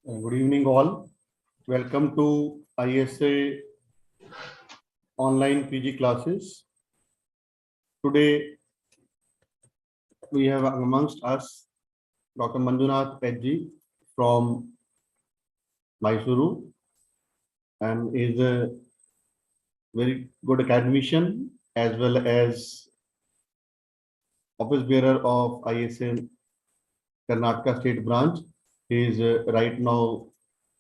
Good evening, all. Welcome to ISA online PG classes. Today, we have amongst us Dr. Manjunath from Mysuru, and is a very good academician as well as office bearer of ISA Karnataka State Branch. He is right now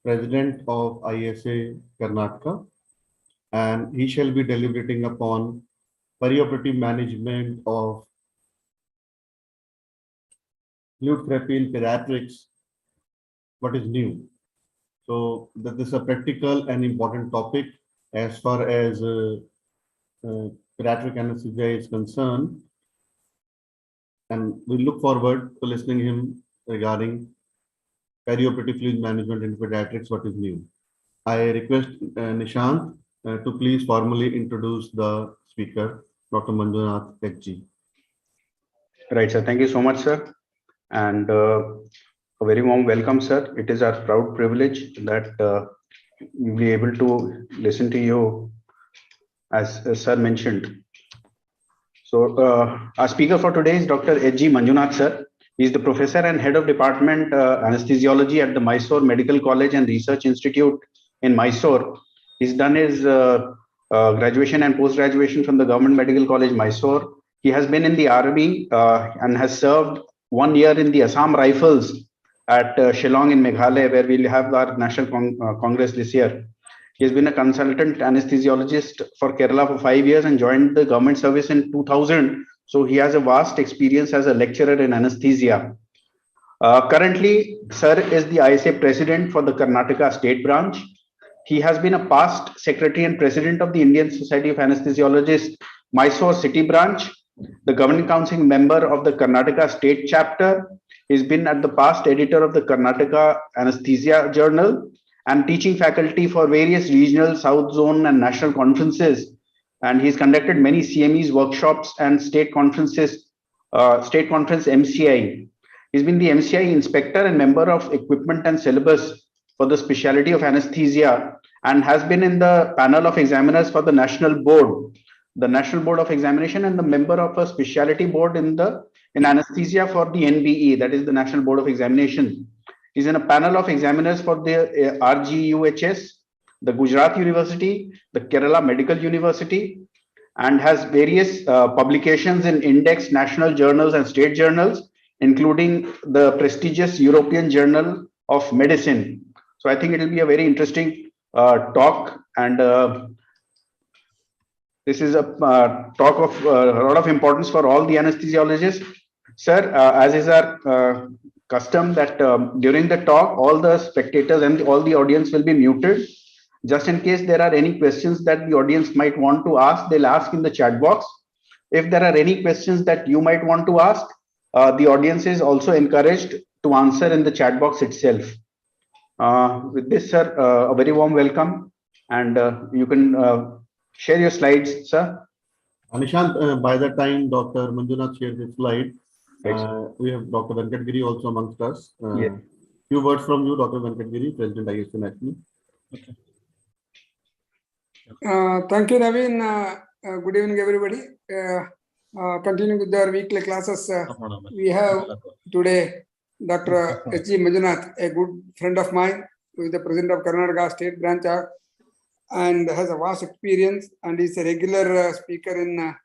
President of ISA Karnataka, and he shall be deliberating upon perioperative management of fluid therapy in pediatrics, what is new. So that is a practical and important topic as far as pediatric anesthesia is concerned, and we look forward to listening him regarding perioperative fluid management in pediatrics, what is new. I request Nishant to please formally introduce the speaker, Dr. Manjunath HG. Right, sir. Thank you so much, sir. And a very warm welcome, sir. It is our proud privilege that we'll be able to listen to you, as sir mentioned. So our speaker for today is Dr. H.G. Manjunath, sir. He is the professor and head of department anesthesiology at the Mysore Medical College and Research Institute in Mysore. He's done his graduation and post-graduation from the Government Medical College, Mysore. He has been in the army and has served 1 year in the Assam Rifles at Shillong in Meghalaya, where we'll have our National Congress this year. He has been a consultant anesthesiologist for Kerala for 5 years and joined the government service in 2000. So he has a vast experience as a lecturer in anesthesia. Currently, sir is the ISA president for the Karnataka State Branch. He has been a past secretary and president of the Indian Society of Anesthesiologists, Mysore City Branch, the governing council member of the Karnataka State Chapter. He's been at the past editor of the Karnataka Anesthesia Journal and teaching faculty for various regional, South Zone and national conferences. And he's conducted many CMEs, workshops and state conferences, state conference MCI. He's been the MCI inspector and member of equipment and syllabus for the specialty of anesthesia and has been in the panel of examiners for the National Board, the National Board of Examination, and the member of a specialty board in anesthesia for the NBE, that is the National Board of Examination. He's in a panel of examiners for the RGUHS, the Gujarat University, the Kerala Medical University, and has various publications in index national journals and state journals, including the prestigious European Journal of Medicine. So I think it will be a very interesting talk, and this is a talk of a lot of importance for all the anesthesiologists. Sir, as is our custom that during the talk, all the spectators and all the audience will be muted. Just in case there are any questions that the audience might want to ask, they'll ask in the chat box. If there are any questions that you might want to ask, the audience is also encouraged to answer in the chat box itself. With this, sir, a very warm welcome, and you can share your slides, sir. Nishant, by the time Dr. Manjunath shares his slide, we have Dr. Venkatgiri also amongst us. Yes. Few words from you, Dr. Venkatgiri, President ISA National. Okay. Thank you, Naveen. Good evening, everybody. Continuing with our weekly classes, we have today Dr. H.G. Manjunath, a good friend of mine, who is the president of Karnataka State Branch and has a vast experience, and is a regular speaker in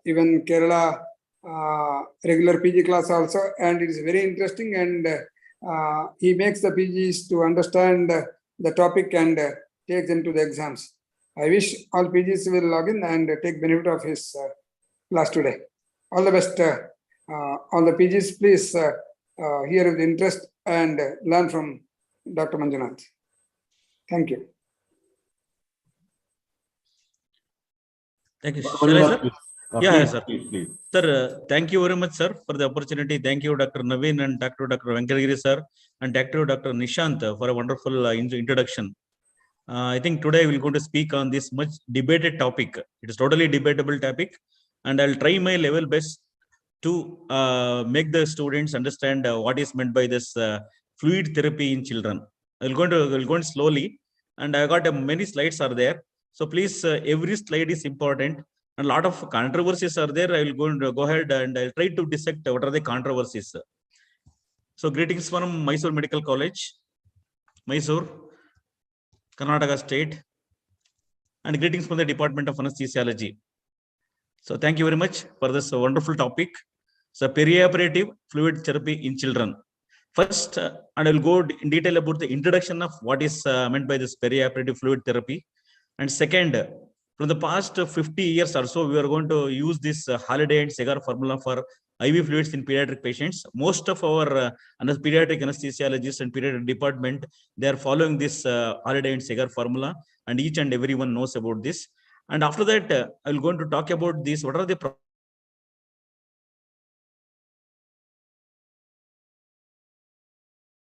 even Kerala regular PG class also, and it is very interesting, and he makes the PGs to understand the topic and takes them to the exams. I wish all PGs will log in and take benefit of his class today. All the best. All the PGs, please hear with interest and learn from Dr. Manjunath. Thank you. Thank you. Sir? Yeah, sir. Please. Sir, thank you very much, sir, for the opportunity. Thank you, Dr. Naveen and Dr. Venkatgiri, sir, and thank you, Dr. Nishant, for a wonderful introduction. I think today we're going to speak on this much debated topic. It is totally debatable topic, and I'll try my level best to make the students understand what is meant by this fluid therapy in children. I'll go slowly, and I got many slides are there. So please, every slide is important, and a lot of controversies are there. I will go ahead and I'll try to dissect what are the controversies. So greetings from Mysuru Medical College, Mysuru, Karnataka State, and greetings from the Department of Anesthesiology. So thank you very much for this wonderful topic. So perioperative fluid therapy in children. First, and I will go in detail about the introduction of what is meant by this perioperative fluid therapy. And second, from the past 50 years or so, we are going to use this Holiday and Segar formula for IV fluids in pediatric patients. Most of our pediatric anesthesiologists and pediatric department, they are following this Holiday and Segar formula, and each and everyone knows about this. And after that, I will going to talk about this. What are the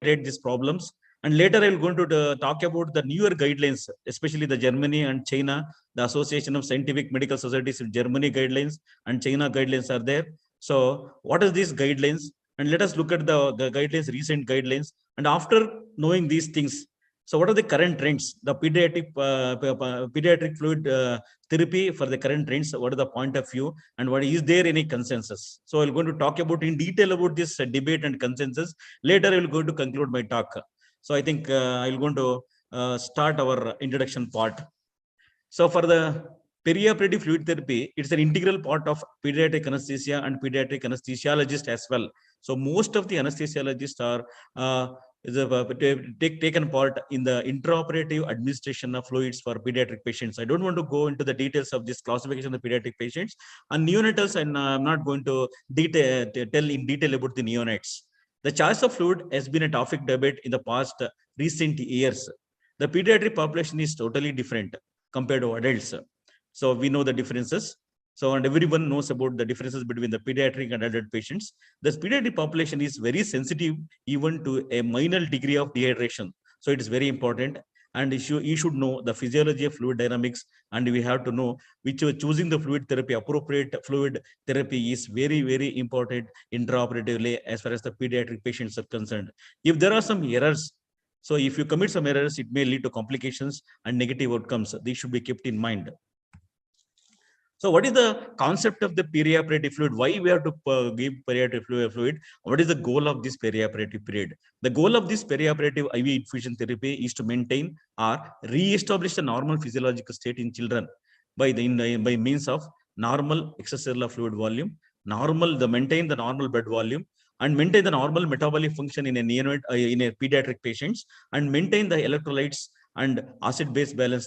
these problems? And later I will going to talk about the newer guidelines, especially the Germany and China, the Association of Scientific Medical Societies in Germany guidelines and China guidelines are there. So what are these guidelines? And let us look at the guidelines, recent guidelines. And after knowing these things, so what are the current trends? The pediatric fluid therapy for the current trends, what is the point of view, and what is there any consensus? So I'm going to talk about in detail about this debate and consensus. Later I will go to conclude my talk. So I think I'm going to start our introduction part. So for the perioperative fluid therapy, it's an integral part of pediatric anesthesia and pediatric anesthesiologists as well. So most of the anesthesiologists are taken part in the intraoperative administration of fluids for pediatric patients. I don't want to go into the details of this classification of the pediatric patients. And neonatals, and I'm not going to tell in detail about the neonates. The choice of fluid has been a topic debate in the past recent years. The pediatric population is totally different compared to adults. So we know the differences. So, and everyone knows about the differences between the pediatric and adult patients. The pediatric population is very sensitive even to a minor degree of dehydration. So it is very important. And you should know the physiology of fluid dynamics, and we have to know which choosing the fluid therapy, appropriate fluid therapy is very, very important intraoperatively as far as the pediatric patients are concerned. If there are some errors, so if you commit some errors, it may lead to complications and negative outcomes. These should be kept in mind. So what is the concept of the perioperative fluid? Why we have to give perioperative fluid? What is the goal of this perioperative period? The goal of this perioperative IV infusion therapy is to maintain or re-establish the normal physiological state in children by means of normal extracellular fluid volume, maintain the normal blood volume, and maintain the normal metabolic function in a neonate, in a pediatric patients, and maintain the electrolytes and acid-base balance,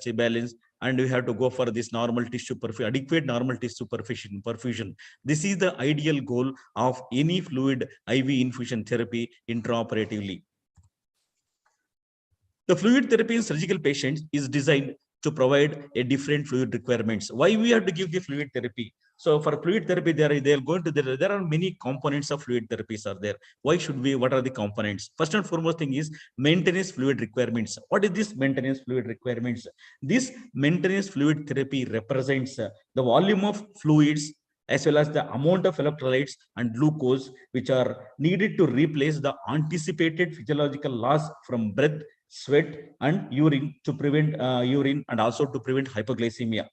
and we have to go for this normal tissue perfusion, adequate normal tissue perfusion. This is the ideal goal of any fluid IV infusion therapy intraoperatively. The fluid therapy in surgical patients is designed to provide a different fluid requirements. Why we have to give the fluid therapy? So for fluid therapy, there are many components of fluid therapies are there. Why should we? What are the components? First and foremost thing is maintenance fluid requirements. What is this maintenance fluid requirements? This maintenance fluid therapy represents the volume of fluids as well as the amount of electrolytes and glucose which are needed to replace the anticipated physiological loss from breath, sweat, and urine to prevent urine, and also to prevent hypoglycemia.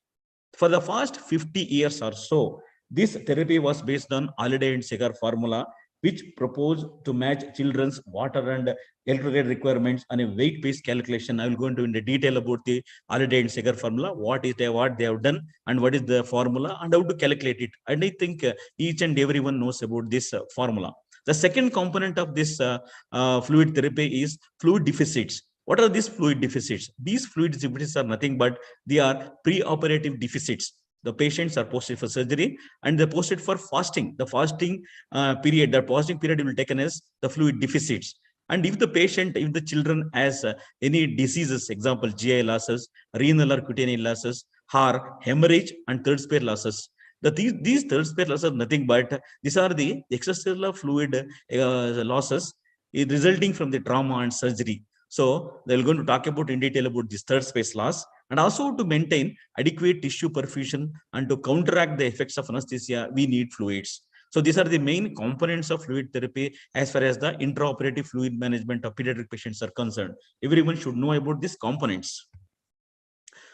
For the past 50 years or so, this therapy was based on Holiday and Segar formula, which proposed to match children's water and electrolyte requirements on a weight-based calculation. I will go into detail about the Holiday and Segar formula, what they have done, and what is the formula, and how to calculate it. And I think each and everyone knows about this formula. The second component of this fluid therapy is fluid deficits. What are these fluid deficits? These fluid deficits are nothing but they are pre-operative deficits. The patients are posted for surgery and they're posted for fasting. The fasting period will be taken as the fluid deficits. And if the children has any diseases, example, GI losses, renal or cutaneous losses, or hemorrhage and third sphere losses, these third sphere losses are nothing but these are the extracellular fluid losses resulting from the trauma and surgery. So they're going to talk about in detail about this third space loss, and also to maintain adequate tissue perfusion and to counteract the effects of anesthesia, we need fluids. So these are the main components of fluid therapy as far as the intraoperative fluid management of pediatric patients are concerned. Everyone should know about these components.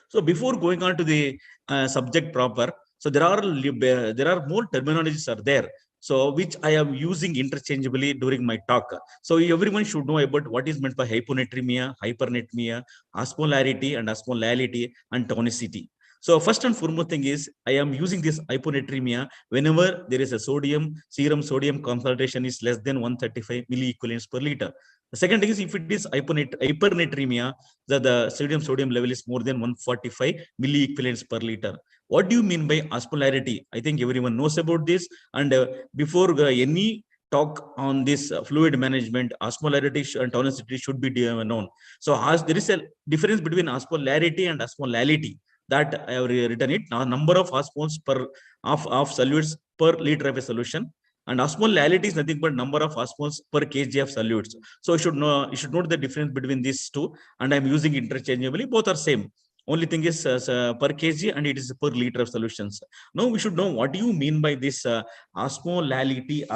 So before going on to the subject proper, so there are more terminologies are there. So which I am using interchangeably during my talk. So everyone should know about what is meant by hyponatremia, hypernatremia, osmolarity and osmolality and tonicity. So first and foremost thing is I am using this hyponatremia whenever there is a serum sodium concentration is less than 135 milliequivalents per liter. The second thing is if it is hypernatremia, the sodium level is more than 145 milliequivalents per liter. What do you mean by osmolarity? I think everyone knows about this. And before any talk on this fluid management, osmolarity and tonicity should be known. So as there is a difference between osmolarity and osmolality that I have written it. Now, number of osmoles per of solutes per liter of a solution. And osmolality is nothing but number of osmoles per kg of solutes. So you should note the difference between these two, and I'm using interchangeably. Both are same. Only thing is per kg and it is per liter of solutions. Now we should know what do you mean by this osmolarity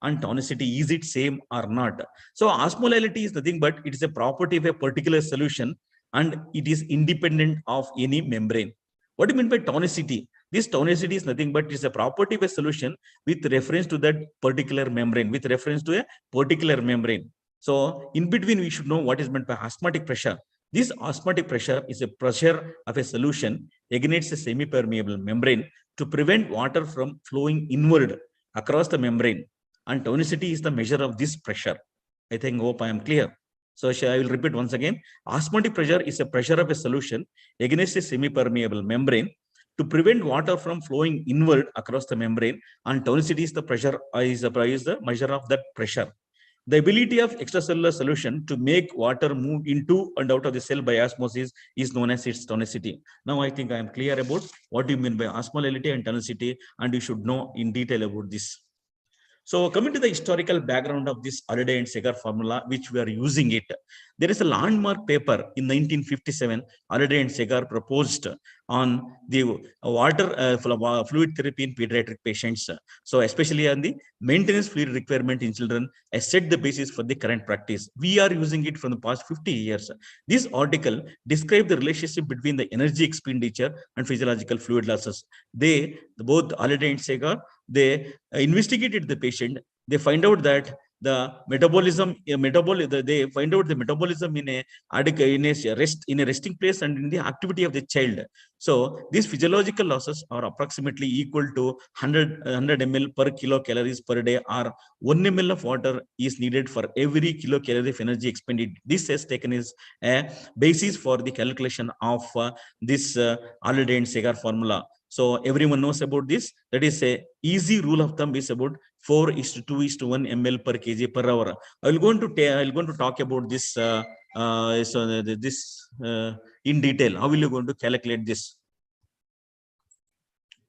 and tonicity. Is it same or not? So osmolality is nothing but it is a property of a particular solution and it is independent of any membrane. What do you mean by tonicity? This tonicity is nothing but it's a property of a solution with reference to that particular membrane, with reference to a particular membrane. So in between, we should know what is meant by osmotic pressure. This osmotic pressure is a pressure of a solution against a semi-permeable membrane to prevent water from flowing inward across the membrane. And tonicity is the measure of this pressure. I think, hope I am clear. So I will repeat once again. Osmotic pressure is a pressure of a solution against a semi-permeable membrane to prevent water from flowing inward across the membrane, and tonicity is the pressure is the measure of that pressure. The ability of extracellular solution to make water move into and out of the cell by osmosis is known as its tonicity. Now I think I am clear about what you mean by osmolality and tonicity, and you should know in detail about this. So coming to the historical background of this Halliday and Segar formula, which we are using it, there is a landmark paper in 1957, Halliday and Segar proposed on the water fluid therapy in pediatric patients. So especially on the maintenance fluid requirement in children, I set the basis for the current practice. We are using it from the past 50 years. This article describes the relationship between the energy expenditure and physiological fluid losses. Both Halliday and Segar, they investigated the patient. They find out that the metabolism, they find out the metabolism in a resting place and in the activity of the child. So these physiological losses are approximately equal to 100 ml per kilocalories per day, or 1 ml of water is needed for every kilocalorie of energy expended. This is taken as a basis for the calculation of this Halliday and Segar formula. So everyone knows about this. That is a easy rule of thumb is about 4:2:1 ml per kg per hour. I'm going to talk about this in detail. How will you going to calculate this?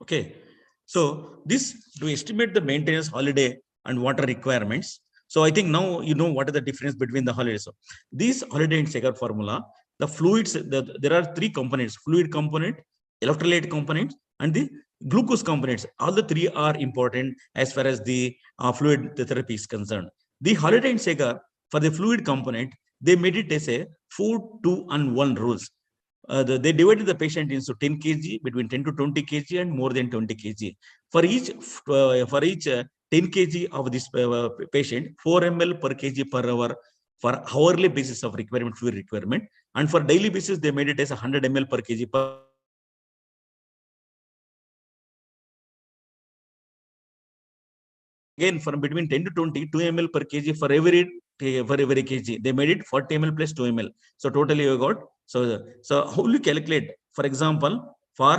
Okay. So this to estimate the maintenance holiday and water requirements. So I think now you know what are the difference between the holidays. So this Halliday and Segar formula, the fluids, there are three components: fluid component, electrolyte components, and the glucose components. All the three are important as far as the fluid therapy is concerned. The Halliday and Segar, for the fluid component, they made it as a 4, 2, and 1 rules. They divided the patient into 10 kg, between 10 to 20 kg, and more than 20 kg. For each 10 kg of this patient, 4 ml per kg per hour for hourly basis of fluid requirement, and for daily basis, they made it as 100 ml per kg per. Again, from between 10 to 20, 2 ml per kg for every kg. They made it 40 ml plus 2 ml. So totally you got. So how will you calculate? For example, for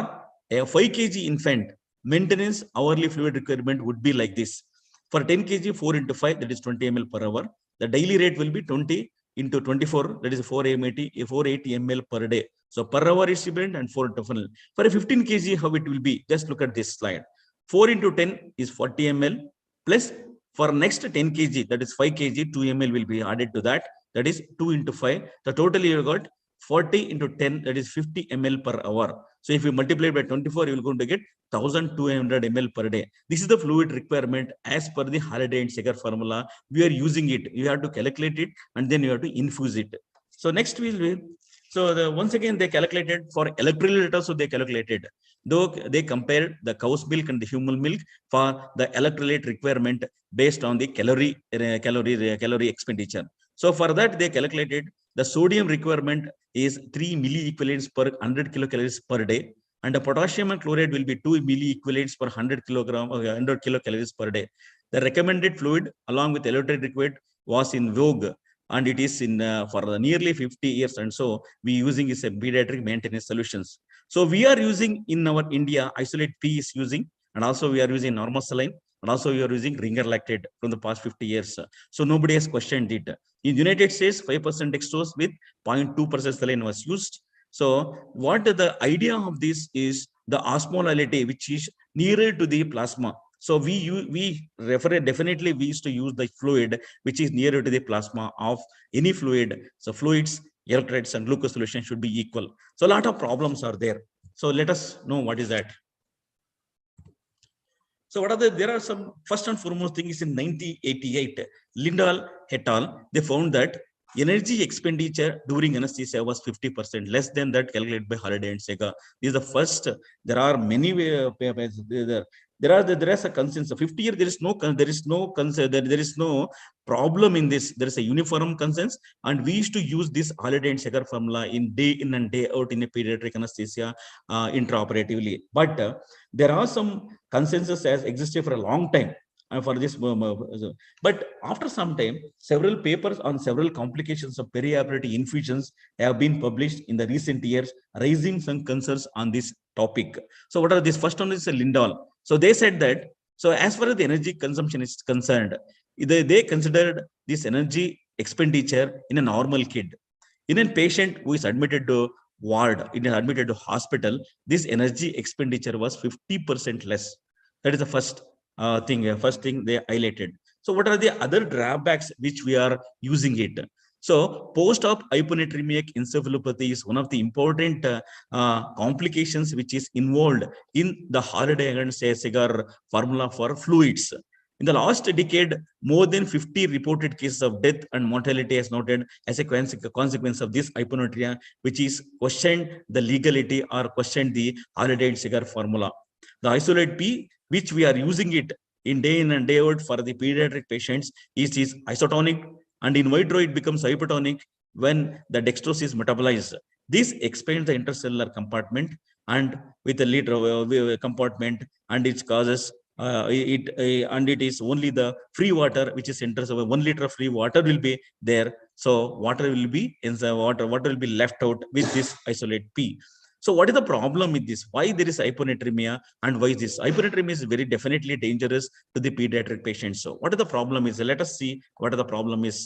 a 5 kg infant, maintenance hourly fluid requirement would be like this. For 10 kg, 4 into 5, that is 20 ml per hour. The daily rate will be 20 into 24, that is 480 ml per day. So per hour is different and 4 into 4. For a 15 kg, how it will be? Just look at this slide. 4 into 10 is 40 ml. Plus for next 10 kg, that is 5 kg, 2 ml will be added to that. That is 2 into 5. The total you got 40 into 10, that is 50 ml per hour. So if you multiply by 24, you will going to get 1200 ml per day. This is the fluid requirement as per the Halliday and Segar formula. We are using it. You have to calculate it and then you have to infuse it. So next we will. So once again, they calculated for electrolyte also they calculated. Though they compared the cow's milk and the human milk for the electrolyte requirement based on the calorie expenditure. So for that, they calculated the sodium requirement is 3 milliequivalents per 100 kilocalories per day. And the potassium and chloride will be 2 milliequivalents per 100 kilocalories per day. The recommended fluid along with electrolyte required was in vogue, and it is in for nearly 50 years. And so we using is a pediatric maintenance solutions. So we are using in our India, isolate P is using, and also we are using normal saline, and also we are using ringer lactate from the past 50 years. So nobody has questioned it. In United States, 5% dextrose with 0.2% saline was used. So what the idea of this is the osmolality, which is nearer to the plasma. So we refer definitely we used to use the fluid which is nearer to the plasma of any fluid. So fluids, electrolytes, and glucose solution should be equal. So a lot of problems are there. So let us know what is that. So what are there are some first and foremost thing is in 1988, Lindahl et al. They found that energy expenditure during anesthesia was 50% less than that calculated by Halliday and Segar. This is the first. There are many papers. There is a consensus. 50 years there is no problem in this. There is a uniform consensus, and we used to use this Halliday and Segar formula in day in and day out in a pediatric anesthesia intraoperatively. But there are some consensus has existed for a long time for this. But after some time, several papers on several complications of perioperative infusions have been published in the recent years, raising some concerns on this topic. So what are these? First one is Lindahl. So they said that, so as far as the energy consumption is concerned, they considered this energy expenditure in a normal kid. In a patient who is admitted to ward, admitted to hospital, this energy expenditure was 50% less. That is the first thing they highlighted. So what are the other drawbacks which we are using it? So post-op hyponatremic encephalopathy is one of the important complications which is involved in the Halliday and Segar formula for fluids. In the last decade, more than 50 reported cases of death and mortality as noted as a consequence of this hyponatremia, which is questioned the legality or questioned the Halliday and Segar formula. The isolate P, which we are using it in and day out for the pediatric patients, is isotonic, and in vitro it becomes hypotonic when the dextrose is metabolized. This expands the intercellular compartment and with a liter compartment, and it causes and it is only the free water which is enters over 1 liter of free water will be there. So water will be in the water will be left out with this isolate P. So what is the problem with this? Why there is hyponatremia, and why is this? Hyponatremia is very definitely dangerous to the pediatric patients. So what is the problem is? Let us see what the problem is.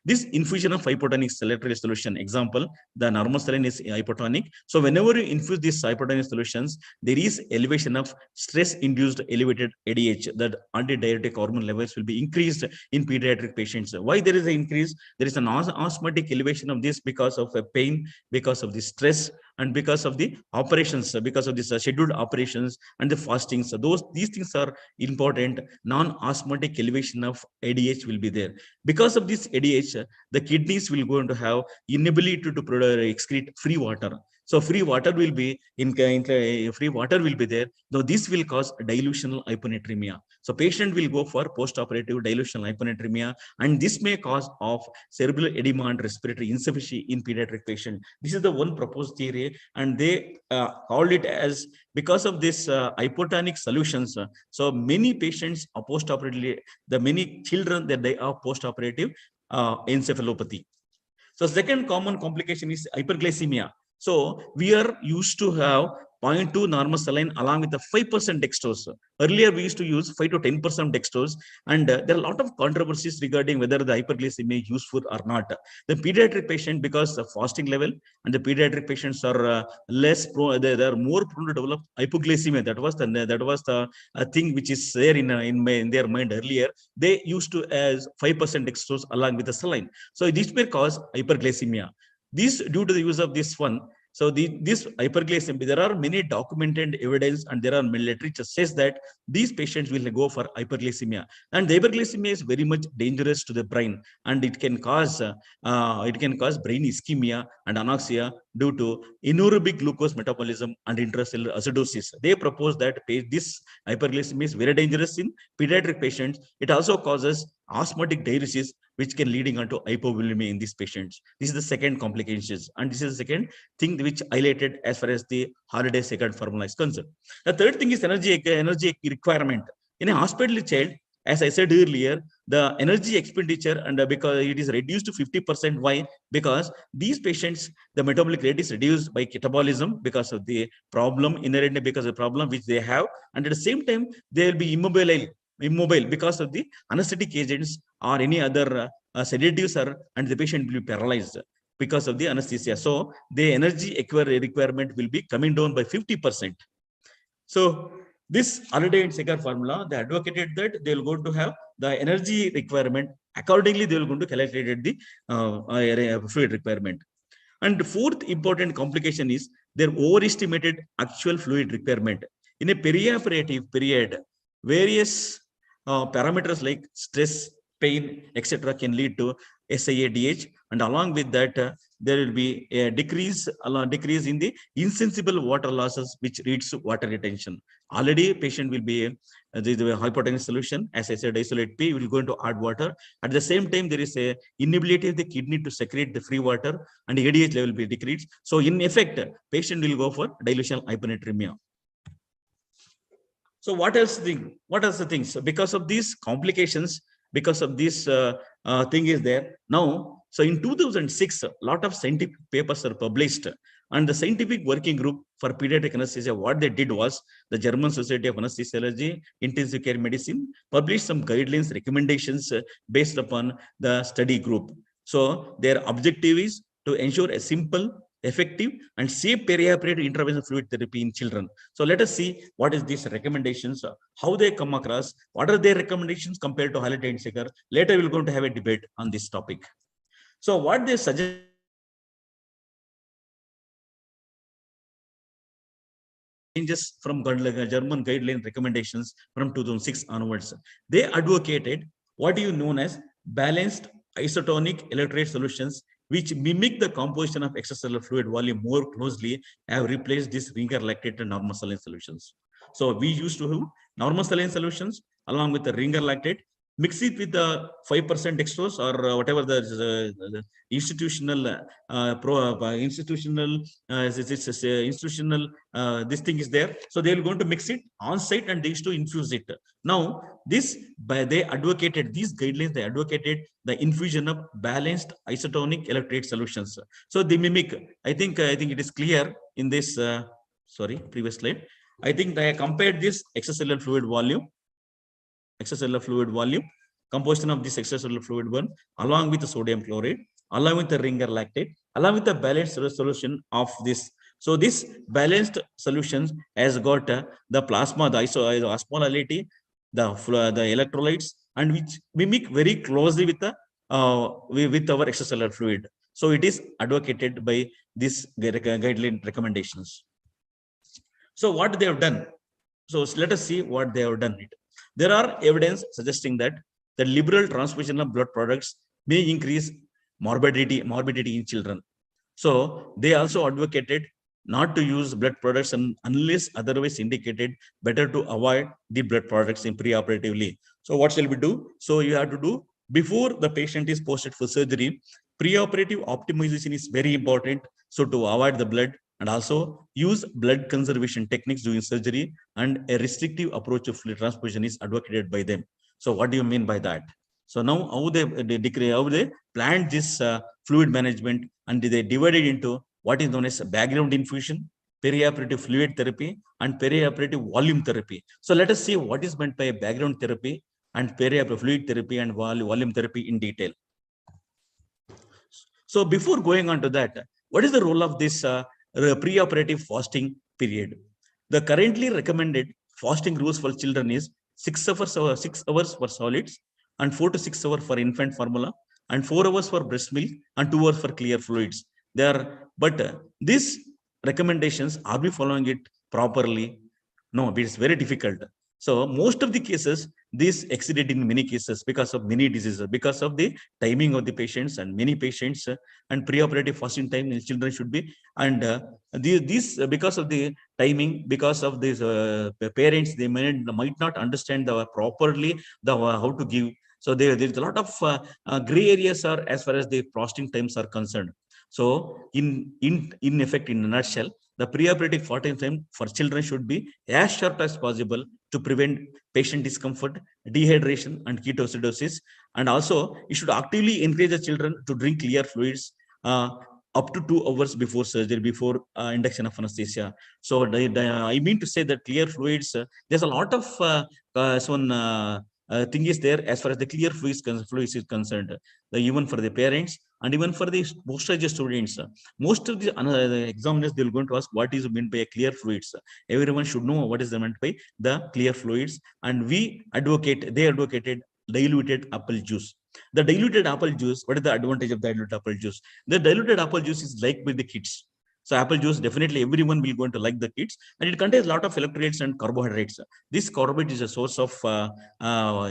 This infusion of hypotonic electrolyte solution. Example, the normal saline is hypotonic. So whenever you infuse these hypotonic solutions, there is elevation of stress-induced elevated ADH, that antidiuretic hormone levels will be increased in pediatric patients. Why there is an increase? There is an osmotic elevation of this because of a pain, because of the stress, and because of the operations, because of this scheduled operations and the fasting. So these things are important. Non-osmotic elevation of ADH will be there. Because of this ADH, the kidneys will going to have inability to excrete free water. So free water will be free water will be there. Now this will cause dilutional hyponatremia. So patient will go for post-operative dilutional hyponatremia, and this may cause of cerebral edema and respiratory insufficiency in pediatric patient. This is the one proposed theory, and they called it as because of this hypotonic solutions. So many patients are post-operatively, the many children that they are post-operative encephalopathy. So second common complication is hyperglycemia. So we are used to have 0.2 normal saline along with the 5% dextrose. Earlier, we used to use 5 to 10% dextrose, and there are a lot of controversies regarding whether the hyperglycemia is useful or not. The pediatric patient, because the fasting level and the pediatric patients are less prone, they are more prone to develop hypoglycemia. That was the thing which is there in their mind earlier. They used to as 5% dextrose along with the saline. So this may cause hyperglycemia. This due to the use of this one, So this hyperglycemia, there are many documented evidence and there are many literature says that these patients will go for hyperglycemia, and the hyperglycemia is very much dangerous to the brain, and it can cause brain ischemia and anoxia due to anaerobic glucose metabolism and intracellular acidosis. They propose that this hyperglycemia is very dangerous in pediatric patients. It also causes osmotic diuresis, which can leading on to hypovolemia in these patients. This is the second complications, and this is the second thing which highlighted as far as the holiday Segar formula is concerned. The third thing is energy requirement. In a hospital child, as I said earlier, the energy expenditure and because it is reduced to 50%. Why? Because these patients, the metabolic rate is reduced by catabolism because of the problem inherently because of the problem which they have, and at the same time they will be immobile because of the anesthetic agents or any other sedatives and the patient will be paralyzed because of the anesthesia. So the energy requirement will be coming down by 50%. So this holiday and Segar formula, they advocated that they will going to have the energy requirement. Accordingly, they will going to calculate the fluid requirement. And the fourth important complication is their overestimated actual fluid requirement. In a perioperative period, various parameters like stress, pain, etc. can lead to SIADH, and along with that, there will be a decrease in the insensible water losses, which leads to water retention. Already, patient will be the hypotensive solution. As I said, isolate P will go into add water. At the same time, there is a inability of the kidney to secrete the free water, and ADH level will be decreased. So, in effect, patient will go for dilutional hyponatremia. So what else the things? So because of these complications, because of this thing is there now. So in 2006, a lot of scientific papers are published, and the scientific working group for pediatric anesthesia, what they did was the German Society of Anesthesiology, Intensive Care Medicine published some guidelines, recommendations based upon the study group. So their objective is to ensure a simple, effective and safe perioperative intervention fluid therapy in children. So let us see what is these recommendations, how they come across, what are their recommendations compared to holiday and Segar. Later we're going to have a debate on this topic. So what they suggest changes from German guideline recommendations from 2006 onwards. They advocated what you known as balanced isotonic electrolyte solutions, which mimic the composition of extracellular fluid volume more closely, have replaced these ringer lactate and normal saline solutions. So we used to have normal saline solutions along with the ringer lactate, mix it with the 5% dextrose or whatever the institutional this thing is there. So they will going to mix it on site and they used to infuse it. Now they advocated these guidelines. They advocated the infusion of balanced isotonic electrolyte solutions. So they mimic. I think it is clear in this. Previous slide. I think they compared this extracellular fluid volume, composition of this extracellular fluid one, along with the sodium chloride, along with the ringer lactate, along with the balanced solution of this. So this balanced solutions has got the plasma, the osmolality, the electrolytes, and which mimic very closely with the with our extracellular fluid. So it is advocated by these guideline recommendations. So what they have done? So let us see what they have done. There are evidence suggesting that the liberal transfusion of blood products may increase morbidity in children. So they also advocated not to use blood products unless otherwise indicated, better to avoid the blood products in preoperatively. So what shall we do? So you have to do before the patient is posted for surgery. Preoperative optimization is very important. So to avoid the blood, and also use blood conservation techniques during surgery, and a restrictive approach of fluid transfusion is advocated by them. So what do you mean by that? So now how they planned this fluid management, and they divided into what is known as background infusion, perioperative fluid therapy, and perioperative volume therapy. So let us see what is meant by background therapy and perioperative fluid therapy and volume therapy in detail. So before going on to that, what is the role of this preoperative fasting period? The currently recommended fasting rules for children is 6 hours for solids, and 4 to 6 hours for infant formula, and 4 hours for breast milk, and 2 hours for clear fluids. But this recommendations, are we following it properly? No, it's very difficult. So most of the cases, this exceeded in many cases because of many diseases, because of the timing of the patients, and many patients and preoperative fasting time in children should be, and because of the timing, because of these parents, they might not understand the properly the how to give. So there's a lot of gray areas are as far as the fasting times are concerned. So in effect, in a nutshell, the preoperative fasting time for children should be as short as possible to prevent patient discomfort, dehydration, and ketoacidosis. And also, you should actively encourage the children to drink clear fluids up to 2 hours before surgery, before induction of anesthesia. So I mean to say that clear fluids, there's a lot of thing is there as far as the clear fluids is concerned, even for the parents and even for the postgraduate students. Most of the examiners, they're going to ask what is meant by a clear fluids. Everyone should know what is meant by the clear fluids, and they advocated diluted apple juice. The diluted apple juice, what is the advantage of diluted apple juice? The diluted apple juice is liked by the kids. So apple juice, definitely everyone will going to like the kids, and it contains a lot of electrolytes and carbohydrates. This carbohydrate is a source of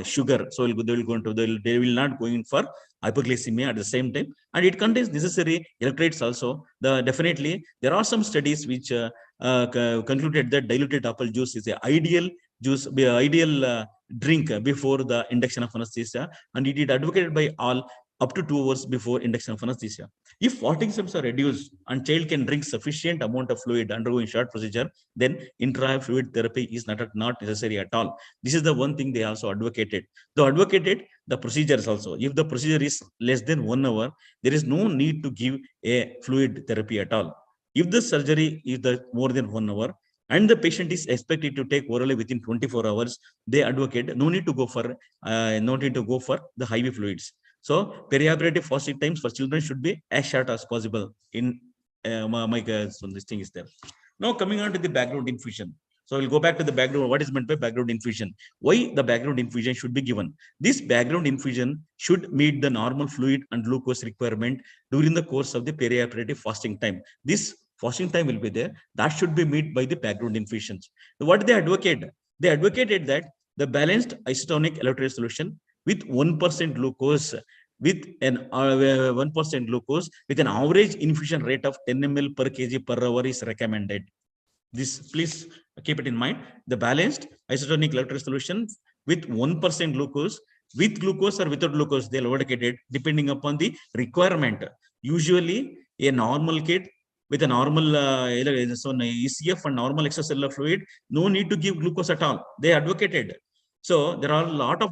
sugar, so they will not go in for hypoglycemia at the same time, and it contains necessary electrolytes also. Definitely there are some studies which concluded that diluted apple juice is an ideal drink before the induction of anesthesia, and it is advocated by all up to 2 hours before induction of anesthesia. If fasting symptoms are reduced and child can drink sufficient amount of fluid undergoing short procedure, then intra-fluid therapy is not necessary at all. This is the one thing they also advocated. They advocated the procedures also. If the procedure is less than 1 hour, there is no need to give a fluid therapy at all. If the surgery is more than 1 hour and the patient is expected to take orally within 24 hours, they advocate no need to go for the IV fluids. So perioperative fasting times for children should be as short as possible. So this thing is there. Now coming on to the background infusion. So we'll go back to the background. What is meant by background infusion? Why the background infusion should be given? This background infusion should meet the normal fluid and glucose requirement during the course of the perioperative fasting time. This fasting time will be there. That should be met by the background infusions. What they advocate? They advocated that the balanced isotonic electrolyte solution with 1% glucose, with an 1% glucose, with an average infusion rate of 10 ml per kg per hour is recommended. This, please keep it in mind. The balanced isotonic electrolyte solution with 1% glucose, with glucose or without glucose, they'll advocate it depending upon the requirement. Usually, a normal kid with a normal ECF and normal extracellular fluid, no need to give glucose at all. They advocated. So there are a lot of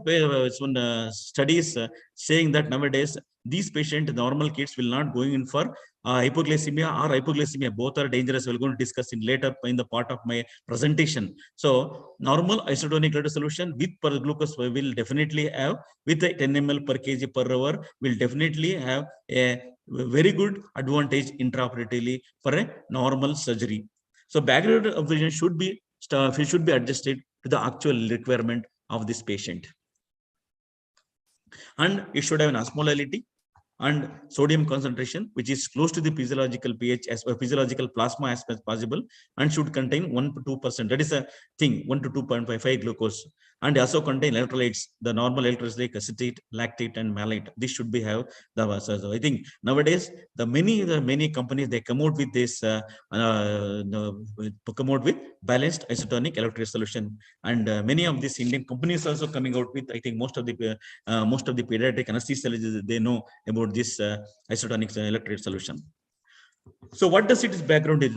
studies saying that nowadays these patients, normal kids, will not go in for hypoglycemia or hypoglycemia. Both are dangerous. We're going to discuss in later in the part of my presentation. So normal isotonic electrolyte solution with per glucose will definitely have, with a 10 ml per kg per hour, will definitely have a very good advantage intraoperatively for a normal surgery. So background infusion should be adjusted to the actual requirement of this patient, and it should have an osmolality and sodium concentration which is close to the physiological pH as physiological plasma as much as possible, and should contain 1 to 2%. That is a thing, 1 to 2.55 glucose, and also contain electrolytes, the normal electrolytes like acetate, lactate, and malate. This should be have the. So I think nowadays the many companies, they come out with this come out with balanced isotonic electrolyte solution, and many of these Indian companies also coming out with. I think most of the pediatric anesthesiologists, they know about this isotonic electrolyte solution. So what does its background is?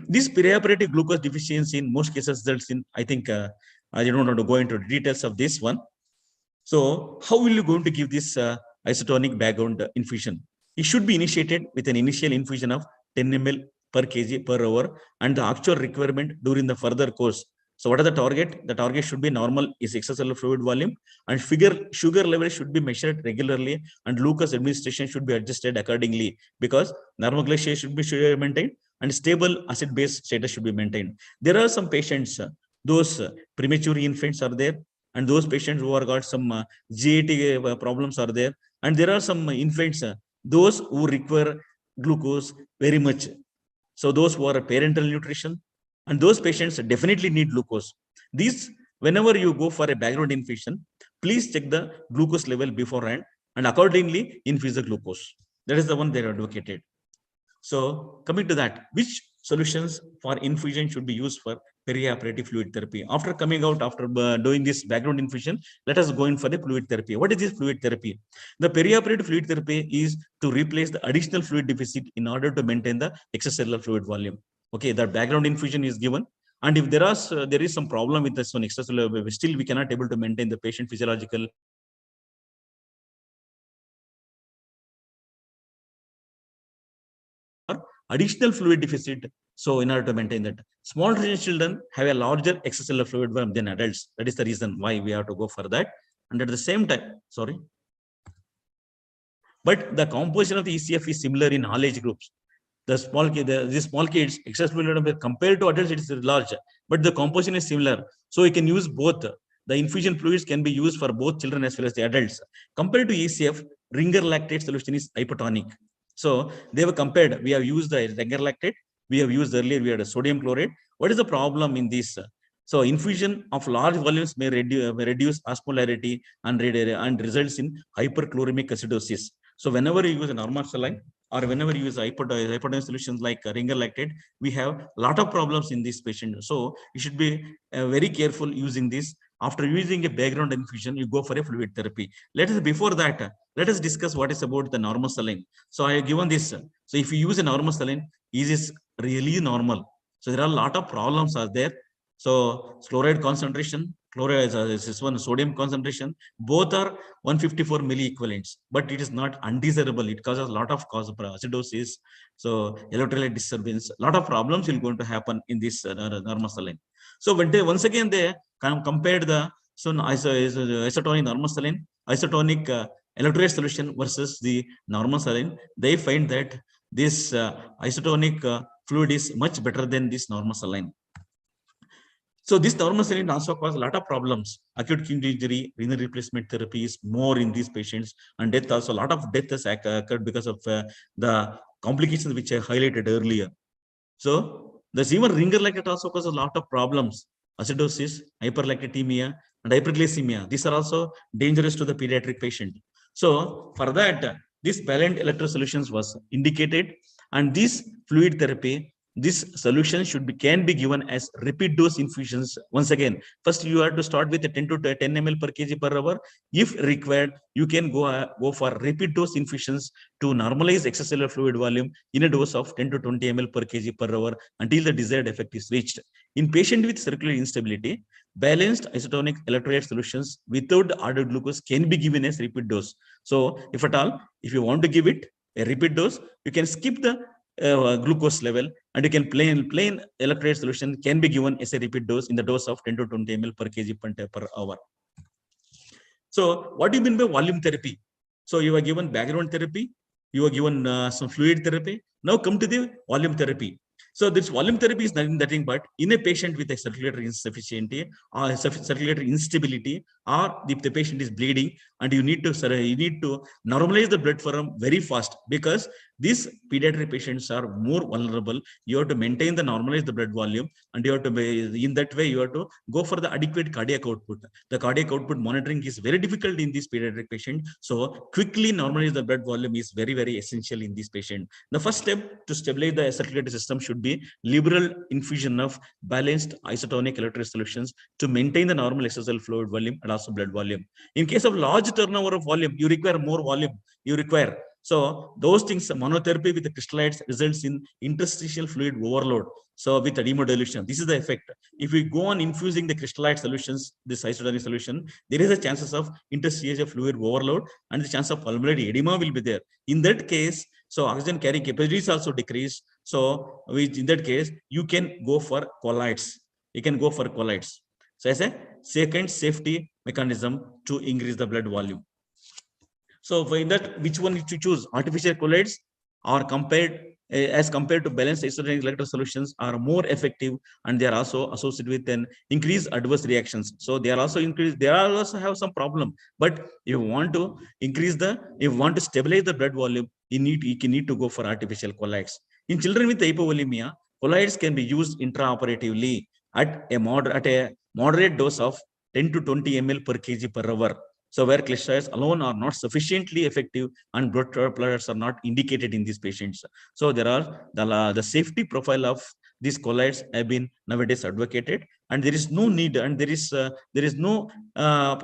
This perioperative glucose deficiency in most cases results in, I think I don't want to go into details of this one. So how will you going to give this isotonic background infusion? It should be initiated with an initial infusion of 10 ml per kg per hour, and the actual requirement during the further course. So what are the target? The target should be normal is extracellular fluid volume, and sugar level should be measured regularly, and glucose administration should be adjusted accordingly, because normal glycation should be maintained and stable acid base status should be maintained. There are some patients, those premature infants are there, and those patients who have got some GAT problems are there, and there are some infants, those who require glucose very much. So those who are parental nutrition, and those patients definitely need glucose. These, whenever you go for a background infusion, please check the glucose level beforehand and accordingly infuse the glucose. That is the one they are advocated. So coming to that, which solutions for infusion should be used for perioperative fluid therapy? After coming out, after doing this background infusion, let us go in for the fluid therapy. What is this fluid therapy? The perioperative fluid therapy is to replace the additional fluid deficit in order to maintain the extracellular fluid volume. Okay, the background infusion is given. And if there is some problem with this one extracellular, still we cannot able to maintain the patient physiological additional fluid deficit. So in order to maintain that, small children have a larger extracellular fluid volume than adults. That is the reason why we have to go for that. And at the same time, sorry, but the composition of the ECF is similar in all age groups. The small kids, excess fluid compared to adults, it is large, but the composition is similar. So you can use both. The infusion fluids can be used for both children as well as the adults. Compared to ECF, ringer lactate solution is hypotonic. So they were compared. We have used the ringer lactate. We have used earlier, we had a sodium chloride. What is the problem in this? So infusion of large volumes may reduce osmolarity and results in hyperchloremic acidosis. So whenever you use a normal saline or whenever you use hypotonic solutions like ringer lactate, we have a lot of problems in this patient. So you should be very careful using this. After using a background infusion, you go for a fluid therapy. Before that, let us discuss what is about the normal saline. So I have given this. So if you use a normal saline, is this really normal? So there are a lot of problems are there. So chloride concentration, chloride is one sodium concentration, both are 154 milliequivalents, but it is not undesirable. It causes a lot of acidosis. So electrolyte disturbance, a lot of problems will going to happen in this normal saline. So when they once again they compared the isotonic normal saline, isotonic electrolyte solution versus the normal saline, they find that this isotonic fluid is much better than this normal saline. So this normal saline also causes a lot of problems. Acute kidney injury, renal replacement therapy is more in these patients, and death also. A lot of death has occurred because of the complications which I highlighted earlier. So there's even ringer lactate also causes a lot of problems. Acidosis, hyperlactatemia, and hyperglycemia. These are also dangerous to the pediatric patient. So for that, this valent electro solutions was indicated, and this fluid therapy, this solution can be given as repeat dose infusions. Once again, first you have to start with a 10 to 10 ml per kg per hour. If required, you can go for repeat dose infusions to normalize extracellular fluid volume in a dose of 10 to 20 ml per kg per hour until the desired effect is reached. In patient with circulatory instability, balanced isotonic electrolyte solutions without added glucose can be given as repeat dose. So if at all, if you want to give it a repeat dose, you can skip the glucose level, and you can plain electrolyte solution can be given as a repeat dose in the dose of 10 to 20 ml per kg per hour. So what do you mean by volume therapy? So you are given background therapy, you are given some fluid therapy. Now come to the volume therapy. So this volume therapy is nothing but in a patient with a circulatory insufficiency or circulatory instability, or if the patient is bleeding and you need to normalize the blood flow very fast, because these pediatric patients are more vulnerable. You have to maintain the normalize the blood volume, and you have to be, in that way you have to go for the adequate cardiac output. The cardiac output monitoring is very difficult in this pediatric patient. So quickly normalize the blood volume is very, very essential in this patient. The first step to stabilize the circulatory system should be liberal infusion of balanced isotonic electrolyte solutions to maintain the normal extracellular fluid volume and also blood volume. In case of large turnover of volume, you require more volume. So those things, monotherapy with the crystalloids results in interstitial fluid overload. So with edema dilution, this is the effect. If we go on infusing the crystalloid solutions, this isotonic solution, there is a chances of interstitial fluid overload, and the chance of pulmonary edema will be there. In that case, so oxygen carrying capacity is also decreased. So in that case, you can go for colloids. So as a second safety mechanism to increase the blood volume. So for that, which one to choose? Artificial colloids are as compared to balanced isotonic electrolyte solutions are more effective, and they are also associated with an increased adverse reactions. So they are also increased. They are also have some problem. But if you want to stabilize the blood volume, you need to go for artificial colloids. In children with hypovolemia, colloids can be used intraoperatively at a moderate dose of 10 to 20 ml per kg per hour. So where colloids alone are not sufficiently effective and blood plasmas are not indicated in these patients. So there are the safety profile of these colloids have been nowadays advocated, and there is no need and there is no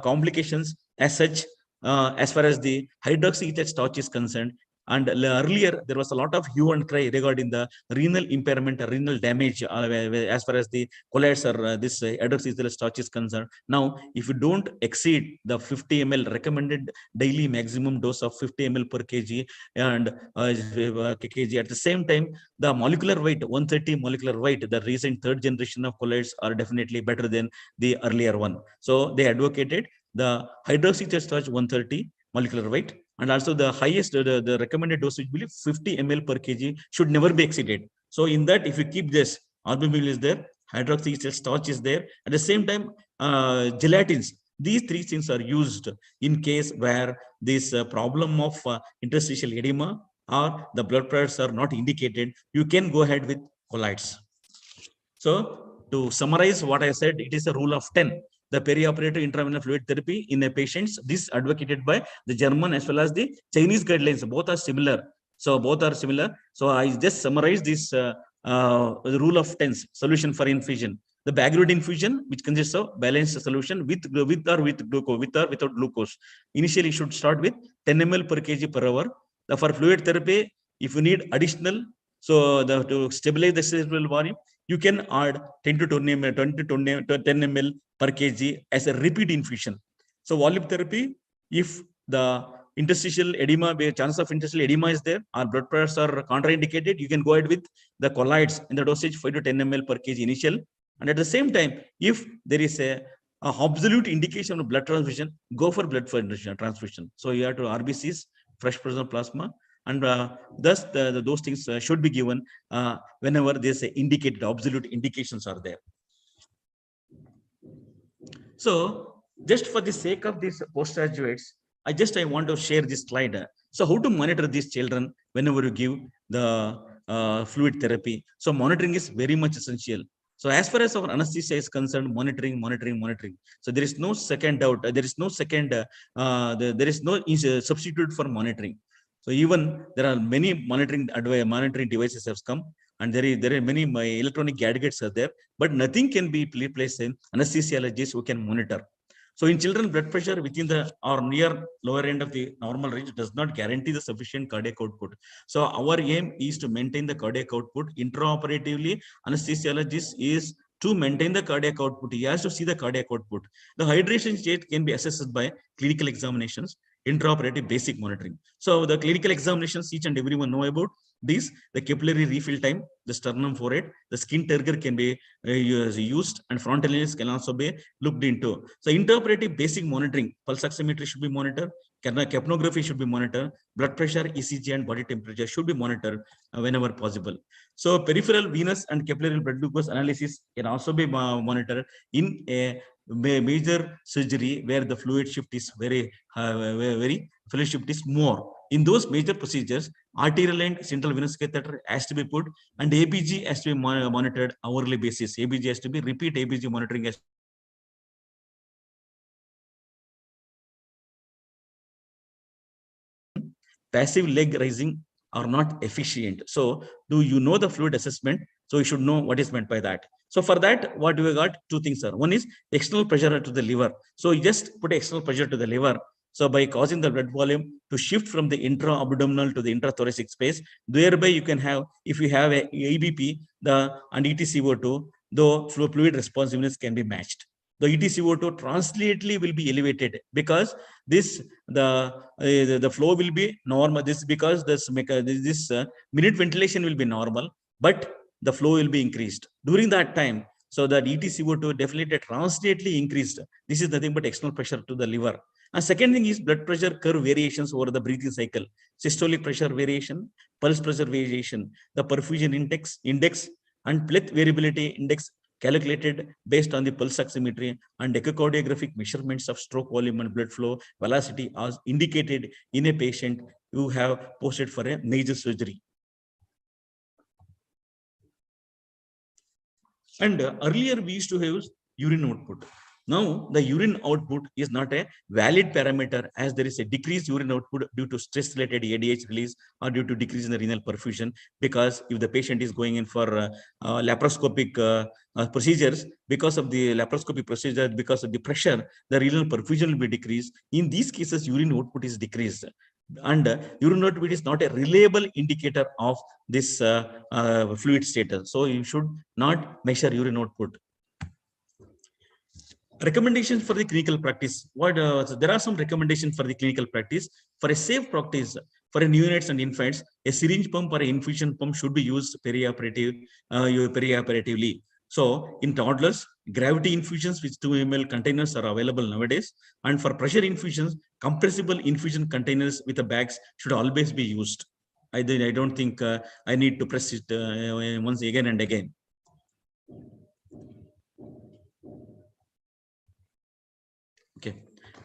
complications as such as far as the hydroxyethyl starch is concerned. And earlier, there was a lot of hue and cry regarding the renal impairment or renal damage as far as the colloids or this hydroxyethyl starch is concerned. Now, if you don't exceed the 50 ml recommended daily maximum dose of 50 ml per kg and kg, at the same time, the molecular weight, 130 molecular weight, the recent third generation of colloids are definitely better than the earlier one. So they advocated the hydroxyethyl starch 130 molecular weight, and also the highest, the recommended dosage will be 50 ml per kg should never be exceeded. So in that, if you keep this, albumin is there, hydroxyethyl starch is there, at the same time, gelatins. These three things are used in case where this problem of interstitial edema or the blood pressures are not indicated, you can go ahead with colloids. So to summarize what I said, it is a rule of 10. The perioperative intravenous fluid therapy in a patients, this advocated by the German as well as the Chinese guidelines, both are similar. So both are similar. So I just summarize this the rule of 10 solution for infusion. The background infusion, which consists of balanced solution with or with glucose, with or without glucose. Initially should start with 10 ml per kg per hour. For fluid therapy, if you need additional, so to stabilize the cerebral volume, you can add 10 to 10 ml per kg as a repeat infusion. So volume therapy, if the interstitial edema, chance of interstitial edema is there, or blood pressures are contraindicated, you can go ahead with the colloids in the dosage 5 to 10 ml per kg initial. And at the same time, if there is a absolute indication of blood transfusion, go for blood transfusion. So you have to RBCs, fresh plasma plasma, and thus those things should be given whenever there's indicated absolute indications are there. So just for the sake of these postgraduates, I want to share this slide. So how to monitor these children whenever you give the fluid therapy? So monitoring is very much essential. So as far as our anesthesia is concerned, monitoring. So there is no second doubt. There is no second. There is no substitute for monitoring. So even there are many monitoring devices have come, and there are many electronic gadgets are there, but nothing can be replaced in anesthesiologists who can monitor. So in children, blood pressure within the or near lower end of the normal range does not guarantee the sufficient cardiac output. So our aim is to maintain the cardiac output. Intraoperatively, anesthesiologist is to maintain the cardiac output. He has to see the cardiac output. The hydration state can be assessed by clinical examinations, intraoperative basic monitoring. So the clinical examinations, each and everyone know about these, the capillary refill time, the sternum forate, the skin turgor can be used, and frontal illness can also be looked into. So intraoperative basic monitoring, pulse oximetry should be monitored, capnography should be monitored, blood pressure, ECG, and body temperature should be monitored whenever possible. So peripheral venous and capillary blood glucose analysis can also be monitored in a major surgery where the fluid shift is very fluid shift is more. In those major procedures, arterial and central venous catheter has to be put, and ABG has to be monitored hourly basis. ABG has to be repeat ABG monitoring as passive leg raising are not efficient. So do you know the fluid assessment? So you should know what is meant by that. So for that, what we got? Two things, sir. One is external pressure to the liver. So you just put external pressure to the liver. So by causing the blood volume to shift from the intra-abdominal to the intrathoracic space, thereby you can have, if you have a ABP and ETCO2, the fluid responsiveness can be matched. The ETCO2 translately will be elevated because this the flow will be normal. This because this minute ventilation will be normal, but the flow will be increased during that time. So that ETCO2 definitely translately increased. This is nothing but external pressure to the liver. And second thing is blood pressure curve variations over the breathing cycle, systolic pressure variation, pulse pressure variation, the perfusion index and pleth variability index calculated based on the pulse oximetry and echocardiographic measurements of stroke volume and blood flow velocity as indicated in a patient who have posted for a major surgery. And earlier we used to have urine output. Now the urine output is not a valid parameter, as there is a decreased urine output due to stress related ADH release or due to decrease in the renal perfusion. Because if the patient is going in for laparoscopic procedures, because of the laparoscopic procedure, because of the pressure, the renal perfusion will be decreased. In these cases, urine output is decreased. And urine output is not a reliable indicator of this fluid status. So you should not measure urine output. Recommendations for the clinical practice. So there are some recommendations for the clinical practice. For a safe practice for neonates and infants, a syringe pump or an infusion pump should be used perioperatively. So in toddlers, gravity infusions with 2 ml containers are available nowadays. And for pressure infusions, compressible infusion containers with the bags should always be used. I don't think I need to press it once again and again. Okay.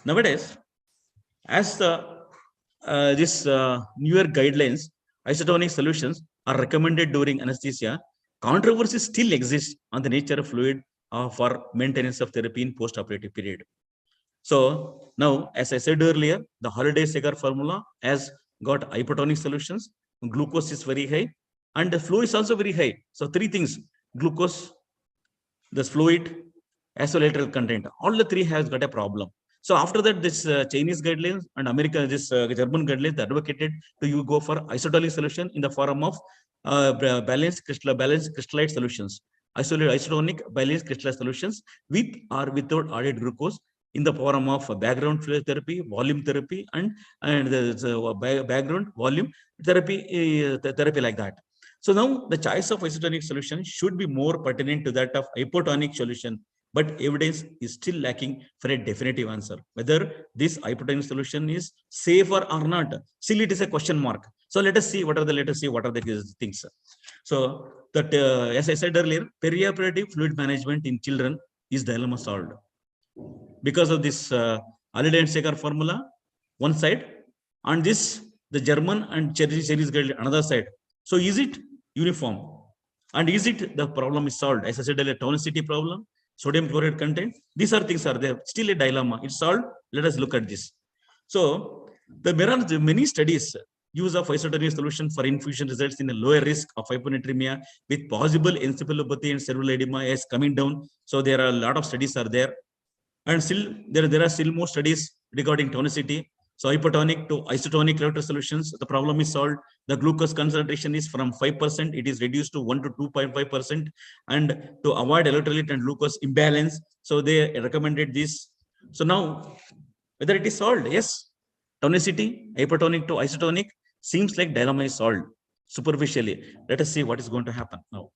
Nowadays, as this newer guidelines, isotonic solutions are recommended during anesthesia. Controversy still exists on the nature of fluid for maintenance of therapy in post-operative period. So now, as I said earlier, the holiday Segar formula has got hypotonic solutions. Glucose is very high, and the flow is also very high. So 3 things: glucose, the fluid, as well as lateral content. All the 3 has got a problem. So after that, this Chinese guidelines and this German guidelines advocated to you go for isotonic solution in the form of balanced crystallite solutions. Isotonic balanced crystallite solutions with or without added glucose in the form of background flow therapy, volume therapy, and the background volume therapy, therapy like that. So now the choice of isotonic solution should be more pertinent to that of hypotonic solution, but evidence is still lacking for a definitive answer. Whether this hypotonic solution is safer or not, still it is a question mark. So let us see what are the things. So that, as I said earlier, perioperative fluid management in children is dilemma solved. Because of this Holiday and Segar formula, one side, and this, the German and Chinese guideline, another side. So is it uniform? And is it the problem is solved? As I said earlier, tonicity problem, sodium chloride content, these are things are there. Still a dilemma. It's solved. Let us look at this. So there are many studies. Use of isotonic solution for infusion results in a lower risk of hyponatremia with possible encephalopathy and cerebral edema is coming down. So there are a lot of studies are there. And still there are still more studies regarding tonicity. So hypotonic to isotonic lateral solutions, the problem is solved. The glucose concentration is from 5%, it is reduced to 1 to 2.5%. And to avoid electrolyte and glucose imbalance, so they recommended this. So now, whether it is solved? Yes. Tonicity, hypotonic to isotonic, seems like dilemma is solved superficially. Let us see what is going to happen now.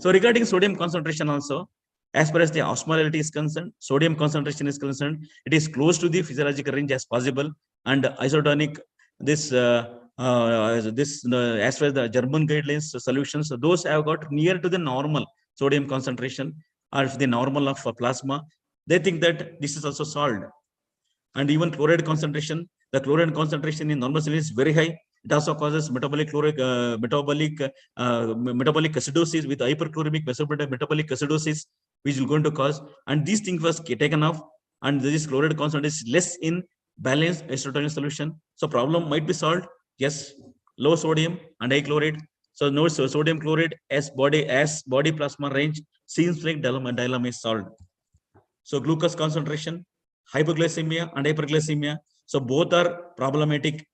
So regarding sodium concentration also, as far as the osmolality is concerned, sodium concentration is concerned, it is close to the physiological range as possible. And isotonic, as far as the German guidelines solutions, those have got near to the normal sodium concentration or the normal of plasma. They think that this is also solved. And even chloride concentration, the chloride concentration in normal cells is very high. It also causes metabolic acidosis with hyperchloremic metabolic acidosis, which is going to cause. And these things was taken off, and this chloride concentration is less in balanced isotonic solution. So problem might be solved. Yes, low sodium and high chloride. So no sodium chloride as body plasma range seems like dilemma is solved. So glucose concentration, hypoglycemia and hyperglycemia. So both are problematic.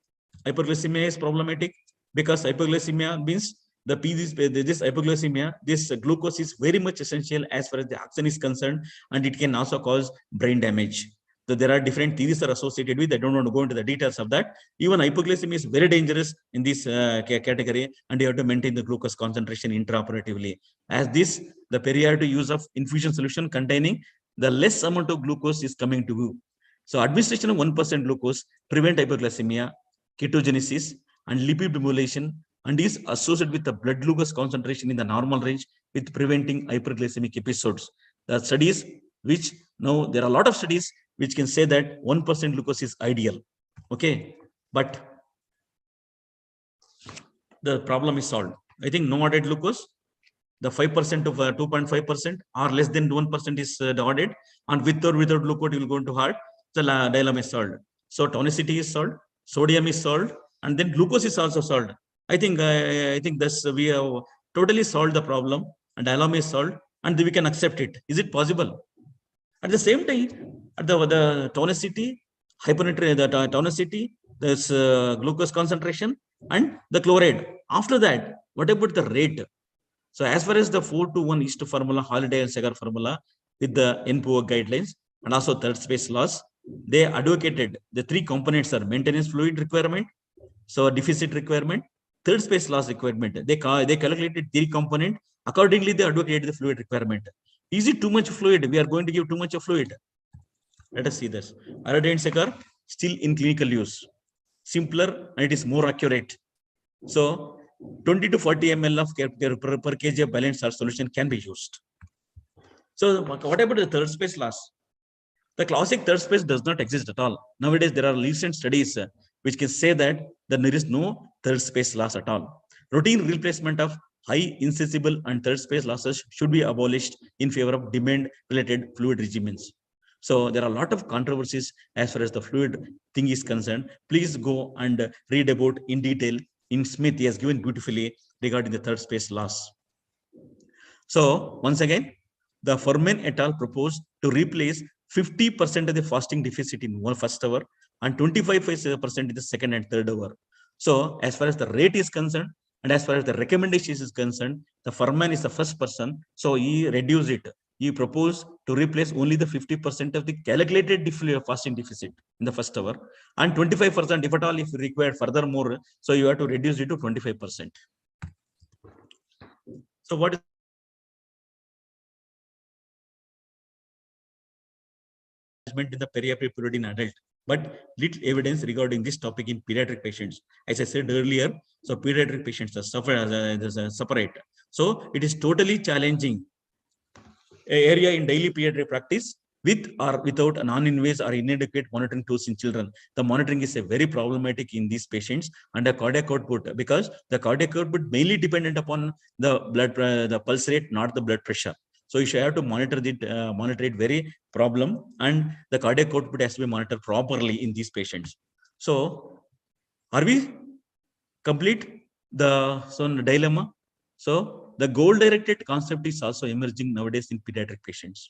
Hyperglycemia is problematic because hypoglycemia means this hypoglycemia, this glucose is very much essential as far as the oxygen is concerned, and it can also cause brain damage. So there are different theories are associated with. I don't want to go into the details of that. Even hypoglycemia is very dangerous in this category, and you have to maintain the glucose concentration intraoperatively. As this, the periodic use of infusion solution containing the less amount of glucose is coming to you. So administration of 1% glucose prevent hypoglycemia, ketogenesis, and lipid emulation, and is associated with the blood glucose concentration in the normal range with preventing hyperglycemic episodes. The studies which now there are a lot of studies which can say that 1% glucose is ideal. Okay, but the problem is solved. I think no added glucose, the 5% of 2.5% or less than 1% is ordered, and with or without glucose you will go into heart, the dilemma is solved. So tonicity is solved, sodium is solved, and then glucose is also solved. I think this we have totally solved the problem, and dilemma is solved, and we can accept it. Is it possible? At the same time, at the tonicity, hyponatremia, the tonicity, this glucose concentration, and the chloride. After that, what about the rate? So as far as the 4:1 formula, Holiday and Segar formula with the NPO guidelines and also third space laws, they advocated the three components are maintenance fluid requirement, so deficit requirement, third space loss requirement. They calculated three component. Accordingly, they advocated the fluid requirement. Is it too much fluid? We are going to give too much of fluid. Let us see this. Holiday and Segar still in clinical use. Simpler and it is more accurate. So 20 to 40 ml of per kg of balanced salt solution can be used. So what about the third space loss? The classic third space does not exist at all. Nowadays, there are recent studies which can say that there is no third space loss at all. Routine replacement of high insensible and third space losses should be abolished in favor of demand-related fluid regimens. So there are a lot of controversies as far as the fluid thing is concerned. Please go and read about in detail. In Smith, he has given beautifully regarding the third space loss. So once again, the Furman et al. Proposed to replace 50% of the fasting deficit in one first hour and 25% in the second and third hour. So as far as the rate is concerned, and as far as the recommendations is concerned, the Furman is the first person. So he reduced it. He proposed to replace only the 50% of the calculated fasting deficit in the first hour, and 25%, if at all, if required furthermore, so you have to reduce it to 25%. So what is in the perioperative period in adult, but little evidence regarding this topic in pediatric patients. As I said earlier, so pediatric patients are separate. So it is totally challenging area in daily pediatric practice with or without a non-invasive or inadequate monitoring tools in children. The monitoring is a very problematic in these patients and a cardiac output, because the cardiac output mainly dependent upon the blood, the pulse rate, not the blood pressure. So you should have to monitor it very problem, and the cardiac output has to be monitored properly in these patients. So are we complete the dilemma? So the goal-directed concept is also emerging nowadays in pediatric patients.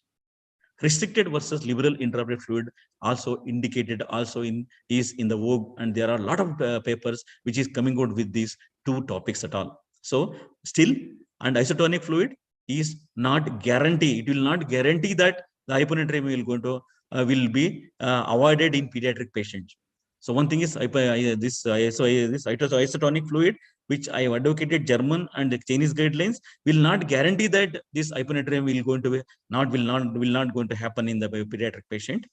Restricted versus liberal intraoperative fluid also indicated also is in the vogue, and there are a lot of papers which is coming out with these two topics at all. So still, and isotonic fluid is not guarantee. It will not guarantee that the hyponatremia will be avoided in pediatric patients. So one thing is this isotonic fluid, which I have advocated German and the Chinese guidelines, will not guarantee that this hyponatremia will not going to happen in the pediatric patient.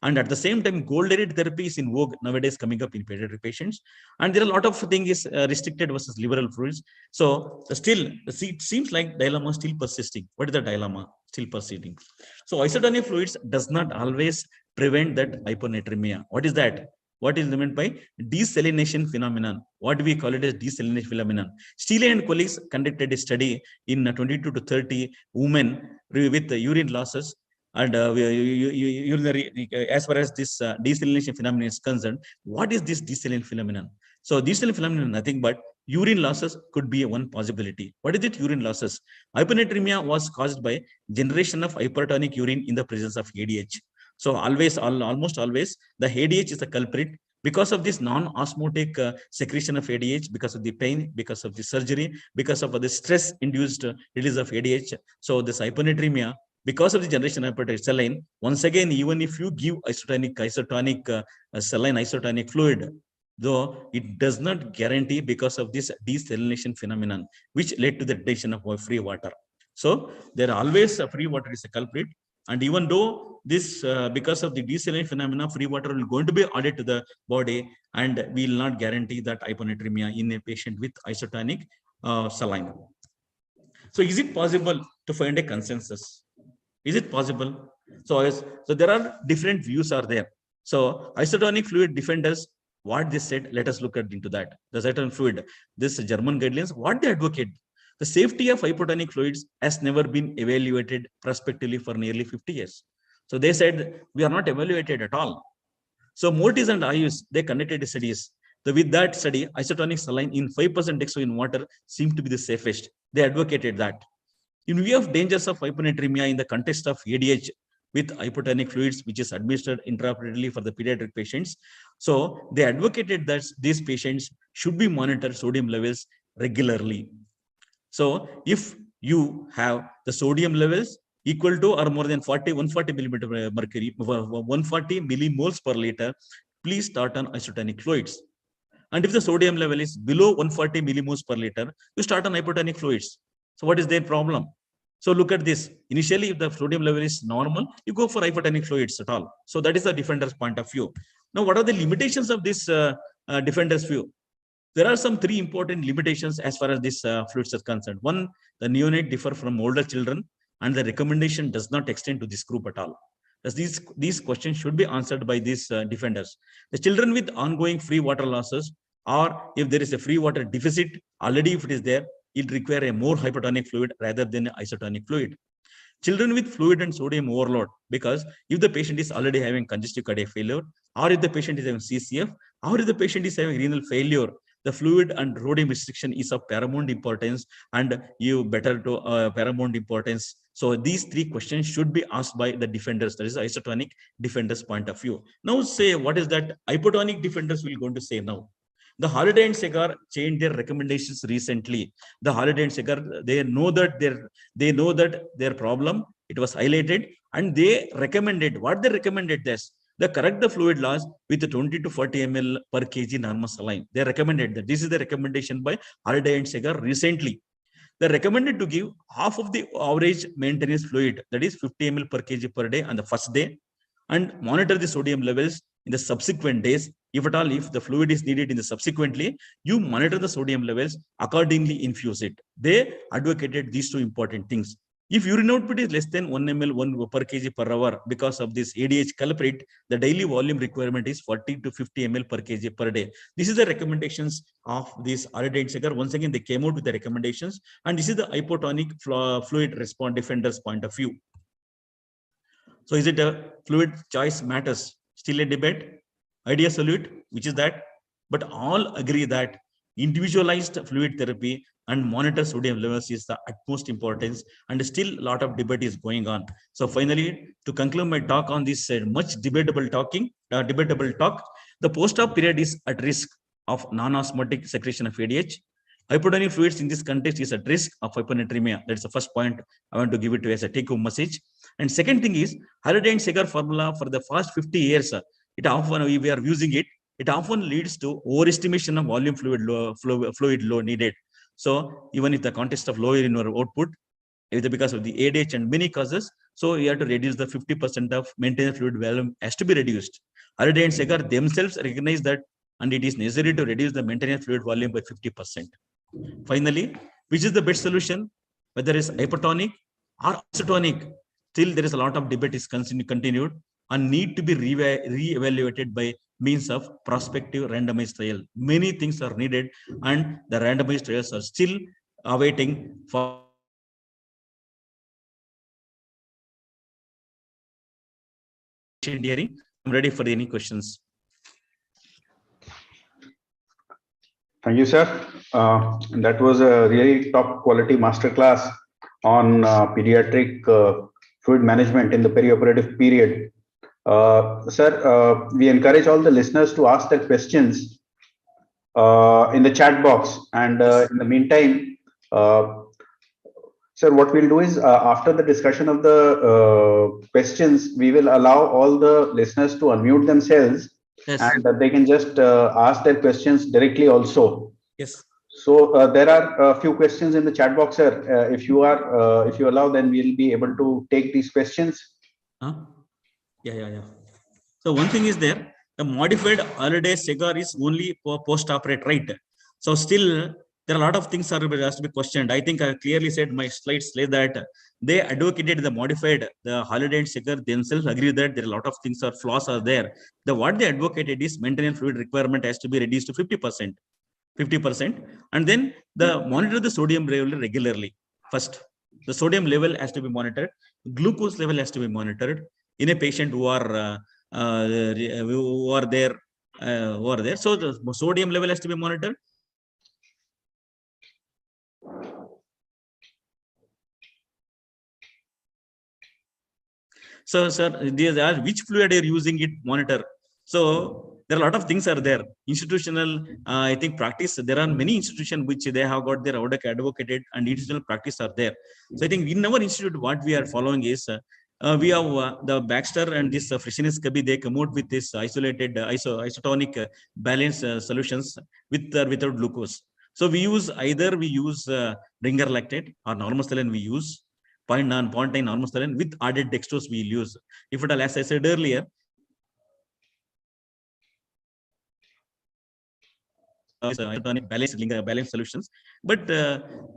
And at the same time, goal-directed therapy is in vogue nowadays coming up in pediatric patients. And there are a lot of things restricted versus liberal fluids. So still, it seems like dilemma still persisting. What is the dilemma? Still persisting. So isotonic fluids does not always prevent that hyponatremia. What is that? What is meant by desalination phenomenon? What do we call it as desalination phenomenon? Steele and colleagues conducted a study in 22 to 30 women with urine losses and urinary, as far as this desalination phenomenon is concerned. What is this desalination phenomenon? So desalination phenomenon, nothing but urine losses could be one possibility. What is it? Urine losses. Hyponatremia was caused by generation of hypertonic urine in the presence of ADH. So almost always, the ADH is the culprit. Because of this non-osmotic secretion of ADH, because of the pain, because of the surgery, because of the stress-induced release of ADH. So this hyponatremia, because of the generation of hypertonic saline, once again, even if you give isotonic saline isotonic fluid, though it does not guarantee because of this desalination phenomenon, which led to the detection of free water. So there are always free water is a culprit. And even though this, because of the desalination phenomena, free water will going to be added to the body, and will not guarantee that hyponatremia in a patient with isotonic saline. So is it possible to find a consensus? Is it possible? So there are different views are there. So isotonic fluid defenders, what they said, let us look into that. The isotonic fluid, this German guidelines, what they advocate. The safety of hypotonic fluids has never been evaluated prospectively for nearly 50 years. So they said, we are not evaluated at all. So Mortis and Ayush, they conducted studies. So with that study, isotonic saline in 5% dextro in water seemed to be the safest. They advocated that. In view of dangers of hyponatremia in the context of ADH with hypotonic fluids, which is administered intraoperatively for the pediatric patients, so they advocated that these patients should be monitored sodium levels regularly. So if you have the sodium levels equal to or more than 140 millimeter mercury, 140 millimoles per liter, please start on isotonic fluids. And if the sodium level is below 140 millimoles per liter, you start on hypotonic fluids. So what is their problem? So look at this. Initially, if the sodium level is normal, you go for hypotonic fluids at all. So that is the defender's point of view. Now, what are the limitations of this defender's view? There are some 3 important limitations as far as this fluids is concerned. One, the neonate differ from older children, and the recommendation does not extend to this group at all. As these questions should be answered by these defenders. The children with ongoing free water losses, or if there is a free water deficit, already if it is there, it require a more hypotonic fluid rather than isotonic fluid. Children with fluid and sodium overload, because if the patient is already having congestive cardiac failure, or if the patient is having CCF, or if the patient is having renal failure, the fluid and sodium restriction is of paramount importance, and you better to paramount importance. So these 3 questions should be asked by the defenders, that is isotonic defenders point of view. Now say, what is that hypotonic defenders will going to say now? The Holiday and Segar changed their recommendations recently. The Holiday and Segar, they know that their problem, it was highlighted, and they recommended, what they recommended this, they correct the fluid loss with 20 to 40 ml per kg normal saline. They recommended that. This is the recommendation by Holiday and Segar recently. They recommended to give half of the average maintenance fluid, that is 50 ml per kg per day on the first day, and monitor the sodium levels in the subsequent days. If at all, if the fluid is needed in the subsequently, you monitor the sodium levels, accordingly infuse it. They advocated these 2 important things. If urine output is less than 1 ml 1 per kg per hour because of this ADH culprit, the daily volume requirement is 40 to 50 ml per kg per day. This is the recommendations of this Holiday and Segar. Once again, they came out with the recommendations, and this is the hypotonic fluid response defenders point of view. So is it a fluid choice matters? Still a debate? Idea solute, which is that, but all agree that individualized fluid therapy and monitor sodium levels is the utmost importance, and still a lot of debate is going on. So finally, to conclude my talk on this much debatable talk, the post-op period is at risk of non-osmotic secretion of ADH. Hypotonic fluids in this context is at risk of hyponatremia. That's the first point I want to give it to as a take-home message. And second thing is, Holiday and Segar formula for the past 50 years, it often, we are using it, it often leads to overestimation of volume fluid low needed. So even if the context of lower in our output, either because of the ADH and many causes, so you have to reduce the 50% of maintenance fluid volume has to be reduced. Holiday and Segar themselves recognize that, and it is necessary to reduce the maintenance fluid volume by 50%. Finally, which is the best solution, whether it's hypotonic or isotonic? Still, there is a lot of debate is continued and need to be re-evaluated by means of prospective randomized trial. Many things are needed, and the randomized trials are still awaiting for hearing. I'm ready for any questions. Thank you, sir. That was a really top quality masterclass on pediatric fluid management in the perioperative period. Sir, we encourage all the listeners to ask their questions in the chat box. And in the meantime, sir, what we'll do is after the discussion of the questions, we will allow all the listeners to unmute themselves. Yes. And they can just ask their questions directly also. Yes. So there are a few questions in the chat box, sir. If you allow, then we'll be able to take these questions. Yeah. So one thing is there, the modified Holiday Segar is only for post-operate, right? So still there are a lot of things that has to be questioned. I think I clearly said my slides say that they advocated the modified, the Holiday and Segar themselves agree that there are a lot of things or flaws are there. What they advocated is maintenance fluid requirement has to be reduced to 50%. 50%. And then monitor the sodium level regularly. First, the sodium level has to be monitored. Glucose level has to be monitored in a patient who are there. So the sodium level has to be monitored. So, sir, these are which fluid are using it, monitor. So there are a lot of things are there. Institutional, I think practice, there are many institutions which they have got their advocated and institutional practice are there. So I think in our institute, what we are following is, we have the Baxter and this Freshness Kabi, they come out with this isolated isotonic balance solutions with or without glucose. So we use either ringer lactate or normal saline we use. 0.9 normal saline with added dextrose we'll use. If at all, as I said earlier, balance solutions. But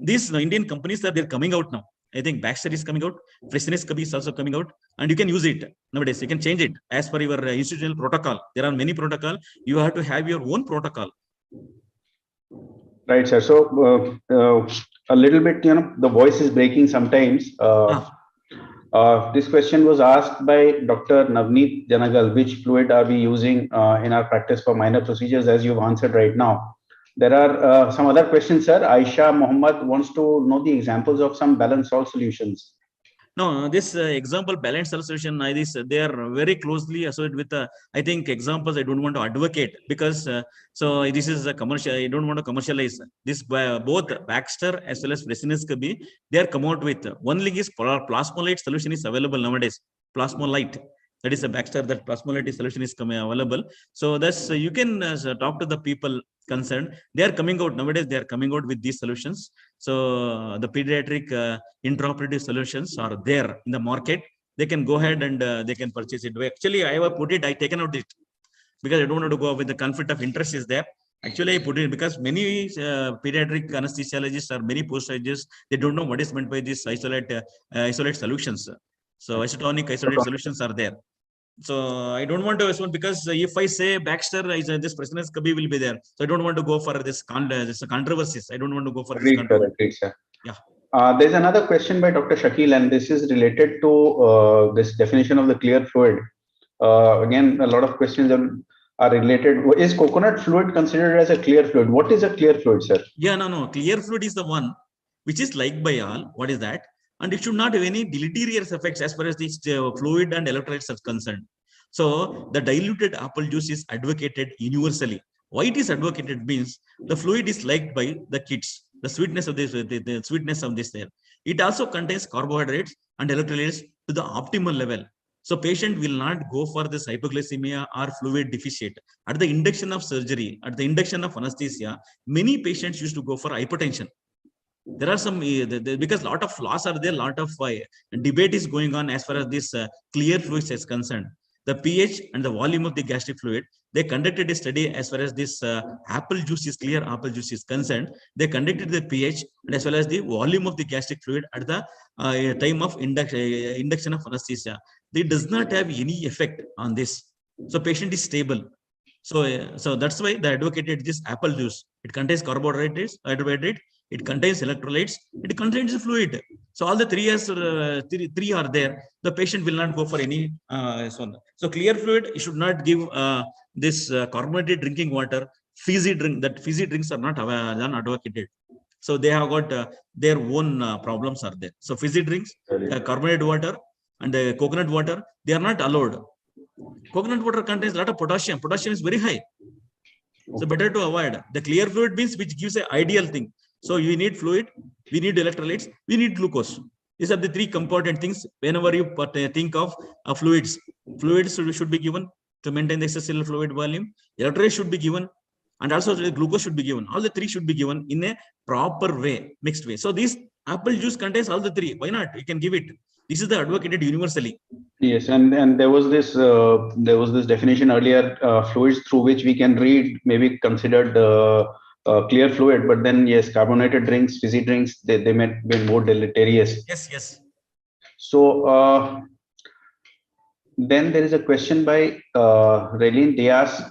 these Indian companies that they're coming out now. I think Baxter is coming out, Freshness Kabi is also coming out, and you can use it nowadays. You can change it as per your institutional protocol. There are many protocols. You have to have your own protocol. Right, sir. So a little bit, the voice is breaking sometimes. This question was asked by Dr. Navneet Janagal. Which fluid are we using in our practice for minor procedures? As you've answered right now. There are some other questions, sir. Aisha Mohammed wants to know the examples of some balanced salt solutions. No, this example balance solution, they are very closely associated with, I think examples I don't want to advocate because, so this is a commercial, I don't want to commercialize this. Both Baxter as well as Freshness Kabi, they are come out with, one thing is plasmolite solution is available nowadays, plasmolite. That is a Baxter, that plasmolite solution is coming available. So that's, you can talk to the people concerned. They are coming out nowadays, they are coming out with these solutions. So the pediatric intraoperative solutions are there in the market. They can go ahead and they can purchase it. Actually, I have put it, I taken out it because I don't want to go with the conflict of interest is there. Actually, I put it because many pediatric anesthesiologists or many postgraduates, they don't know what is meant by these isolate solutions. So isotonic isolate solutions are there. So I don't want to respond because if I say Baxter is this Freshness Kabi will be there. So I don't want to go for this controversies. I don't want to go for this controversy. Agreed, sir. Yeah. There's another question by Dr. Shakil, and this is related to this definition of the clear fluid. Again, a lot of questions are related. Is coconut fluid considered as a clear fluid? What is a clear fluid, sir? Yeah, no. Clear fluid is the one which is liked by all. What is that? And it should not have any deleterious effects as far as this fluid and electrolytes are concerned. So the diluted apple juice is advocated universally. Why it is advocated means the fluid is liked by the kids. The sweetness of this, the sweetness of this there. It also contains carbohydrates and electrolytes to the optimal level. So patient will not go for this hypoglycemia or fluid deficit. At the induction of surgery, at the induction of anesthesia, many patients used to go for hypertension. There are some, because a lot of laws are there, a lot of debate is going on as far as this clear fluids is concerned. The pH and the volume of the gastric fluid, they conducted a study as far as this apple juice is clear, apple juice is concerned. They conducted the pH and as well as the volume of the gastric fluid at the time of induction of anesthesia. It does not have any effect on this. So patient is stable. So that's why they advocated this apple juice. It contains carbohydrates, it contains electrolytes, it contains fluid. So all the three are there. The patient will not go for any so clear fluid. You should not give this carbonated drinking water, fizzy drink. That fizzy drinks are not advocated. So they have got their own problems are there. So fizzy drinks, carbonated water, and coconut water, they are not allowed. Coconut water contains a lot of potassium. Potassium is very high. So better to avoid. The clear fluid means which gives an ideal thing. So you need fluid, we need electrolytes, we need glucose. These are the three important things whenever you think of fluids. Fluids should be given to maintain the extracellular fluid volume. Electrolytes should be given, and also the glucose should be given. All the three should be given in a proper way, mixed way. So this apple juice contains all the three. Why not? You can give it. This is the advocated universally. Yes, and there was this definition earlier, fluids through which we can read may be considered clear fluid, but then yes, carbonated drinks, fizzy drinks, they may be more deleterious. Yes. So then there is a question by Raylene Diaz.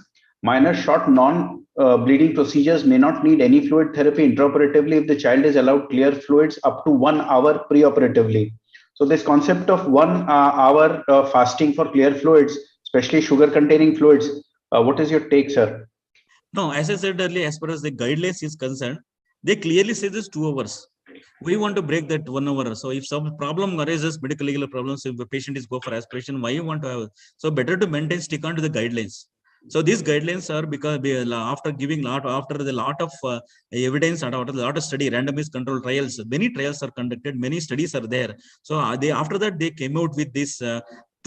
minor short non-bleeding procedures may not need any fluid therapy intraoperatively if the child is allowed clear fluids up to 1 hour preoperatively. So this concept of 1 hour fasting for clear fluids, especially sugar-containing fluids, what is your take, sir? No, as I said earlier, as far as the guidelines is concerned, they clearly say this 2 hours. We want to break that 1 hour. So if some problem arises, medical legal problems, if the patient is go for aspiration, why you want to have? So better to maintain, stick on to the guidelines. So these guidelines are because after giving after the lot of evidence and after a lot of study, randomized control trials, many trials are conducted, many studies are there. So they after that they came out with this 2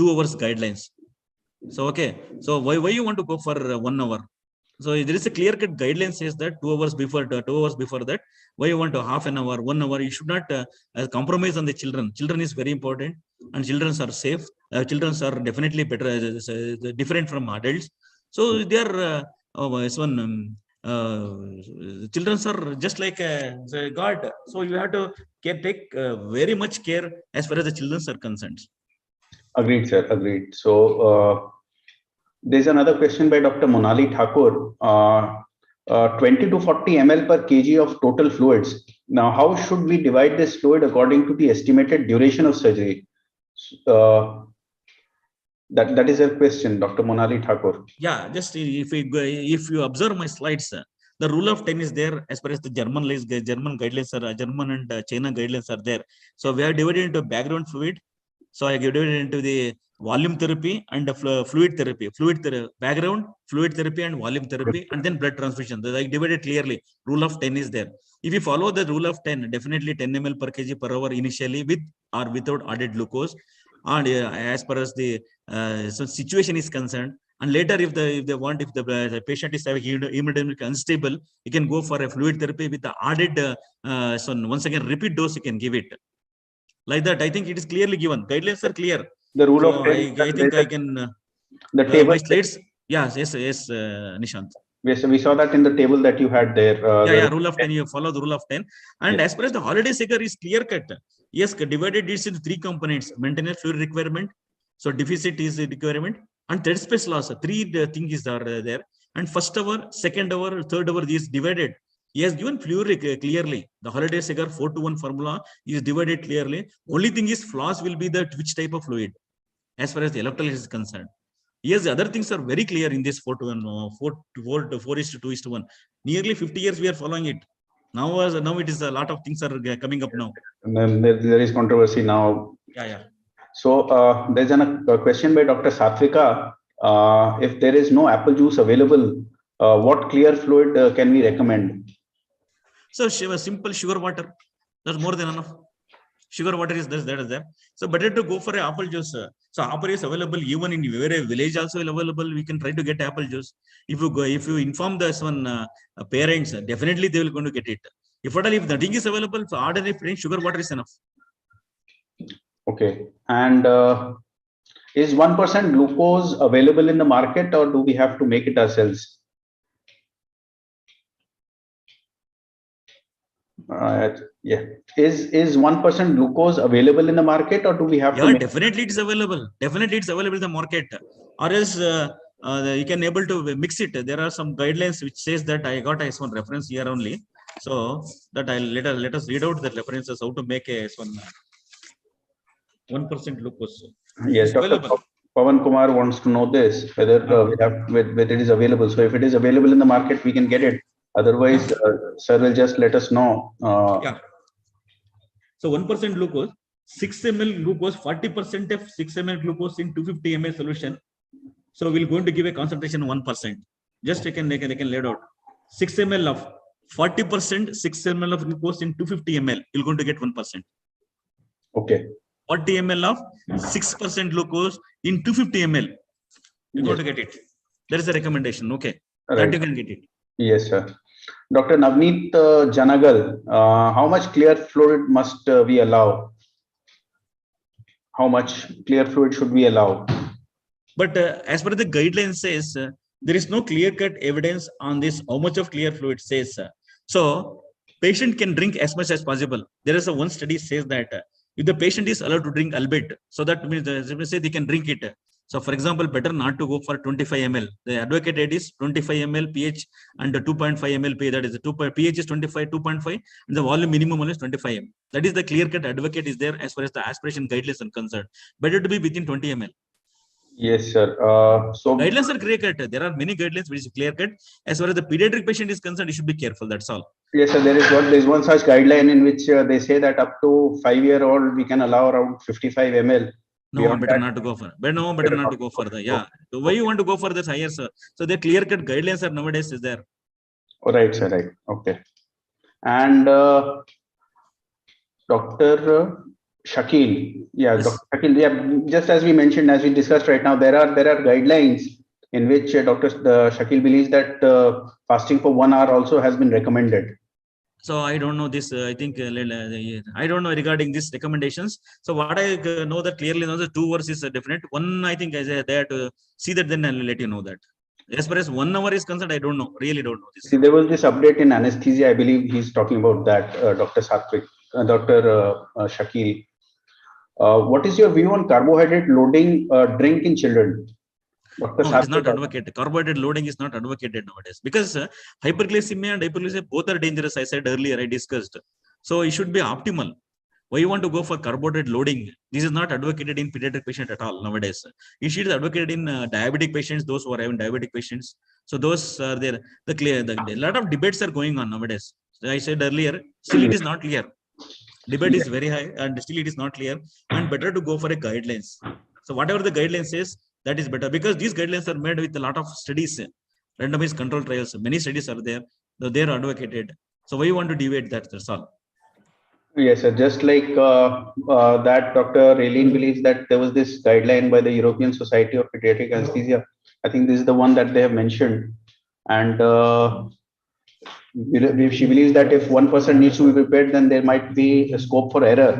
hours guidelines. So okay, so why you want to go for 1 hour? So there is a clear-cut guideline says that 2 hours before that, why you want to half an hour, 1 hour? You should not compromise on the children. Children is very important, and children are safe. Children are definitely better, different from adults. So they are children are just like God. So you have to take very much care as far as the children are concerned. Agreed, sir. Agreed. So there's another question by Dr. Monali Thakur. 20 to 40 ml per kg of total fluids. Now, how should we divide this fluid according to the estimated duration of surgery? That is a question, Dr. Monali Thakur. Yeah, just if you observe my slides, the rule of 10 is there as far as the German guidelines are, German and China guidelines are there. So we are divided into background fluid. So I divided into the volume therapy and the fluid therapy, background, fluid therapy and volume therapy, and then blood transfusion. I divided clearly. Rule of 10 is there. If you follow the rule of 10, definitely 10 ml per kg per hour initially with or without added glucose. And as far as the situation is concerned, and later if the patient is having hemodynamic unstable, you can go for a fluid therapy with the added so once again repeat dose you can give it. Like that, I think it is clearly given. Guidelines are clear. The rule So of 10, I think I can. The table. My slides. Yes, Nishant. Yes, we saw that in the table that you had there. Rule of 10. You follow the rule of 10. And as far as the holiday Segar is clear cut. Yes, divided it into 3 components: maintenance fluid requirement, so deficit is a requirement, and thread space loss. 3 things are there. And first hour, second hour, third hour is divided. He has given fluid clearly. The holiday Segar 4:1 formula is divided clearly. Only thing is flaws will be the which type of fluid as far as the electrolysis is concerned. Yes, the other things are very clear in this 4:2:1. Nearly 50 years we are following it. Now it is a lot of things are coming up now. And then there is controversy now. Yeah. So there's a question by Dr. Satvika. If there is no apple juice available, what clear fluid can we recommend? So simple sugar water, that's more than enough. Sugar water is there. So better to go for an apple juice. So apple is available even in every village also available. We can try to get apple juice. If you inform this one parents, definitely they will going to get it. If nothing is available, for ordinary plain sugar water is enough. Okay. And is 1% glucose available in the market, or do we have to make it ourselves? Is 1% glucose available in the market, or do we have to make definitely it's available. Definitely it's available in the market, or else you can able to mix it. There are some guidelines which says that I got one reference here only. So that I'll let us read out the references how to make a 1% glucose. Yes, Dr. Pavan Kumar wants to know this, whether whether it is available. So if it is available in the market, we can get it. Otherwise, sir will just let us know. So 1% glucose, 6 ml glucose, 40% of 6 ml glucose in 250 ml solution. So we're going to give a concentration 1%. Just they can lay it out. 6 ml of 40%, 6 ml of glucose in 250 ml. You're going to get 1%. Okay. 40 ml of 6% glucose in 250 ml. You're going to get it. There is a recommendation. Okay. Right. That you can get it. Yes, sir. Dr. Navneet Janagal, how much clear fluid must we allow? How much clear fluid should we allow? But as per the guidelines says, there is no clear-cut evidence on this, how much of clear fluid says. So patient can drink as much as possible. There is one study says that if the patient is allowed to drink albeit, so that means they say they can drink it. So for example, better not to go for 25 ml. The advocated is 25 ml pH and 2.5 ml pH. That is the pH is 25, 2.5, and the volume minimum is 25 ml. That is the clear-cut advocate is there as far as the aspiration guidelines are concerned. Better to be within 20 ml. Yes, sir. So Guidelines are clear-cut. There are many guidelines which is clear-cut. As far as the pediatric patient is concerned, you should be careful. That's all. yes, sir. There is one such guideline in which they say that up to 5-year-old we can allow around 55 ml. No, better not to go for. But no, better not to go for the. Yeah. So why you want to go for this higher, sir? So the clear-cut guidelines are nowadays is there. Right, sir. Right. Okay. And Dr. Shakil, yeah, Yes. Dr. Shakil, yeah, just as we mentioned, as we discussed right now, there are guidelines in which Dr. Shakil believes that fasting for 1 hour also has been recommended. So I don't know this. I think I don't know regarding these recommendations. So what I know that clearly now the 2 hours is definite. One I think is there to see that. Then I'll let you know that. As far as 1 hour is concerned, I don't know. Really don't know this. See, there was this update in anesthesia. I believe he's talking about that, Dr. Satvik, Dr. Shakil. What is your view on carbohydrate loading drink in children? Dr. No, it is not advocated. Carbohydrate loading is not advocated nowadays because hyperglycemia and hypoglycemia both are dangerous. I said earlier, I discussed. So it should be optimal. Why you want to go for carbohydrate loading? This is not advocated in pediatric patient at all nowadays. It is advocated in diabetic patients, those who are having diabetic patients. So those are there. A lot of debates are going on nowadays. So I said earlier, still it is not clear. Debate is very high and still it is not clear, and better to go for a guidelines. So whatever the guidelines says, that is better because these guidelines are made with a lot of studies, randomized control trials. Many studies are there. They are advocated. So why you want to deviate that? That's all. Yes, sir. Just like that, Dr. Raylene believes that there was this guideline by the European Society of Pediatric Anesthesia. I think this is the one that they have mentioned. And she believes that if one person needs to be prepared, then there might be a scope for error.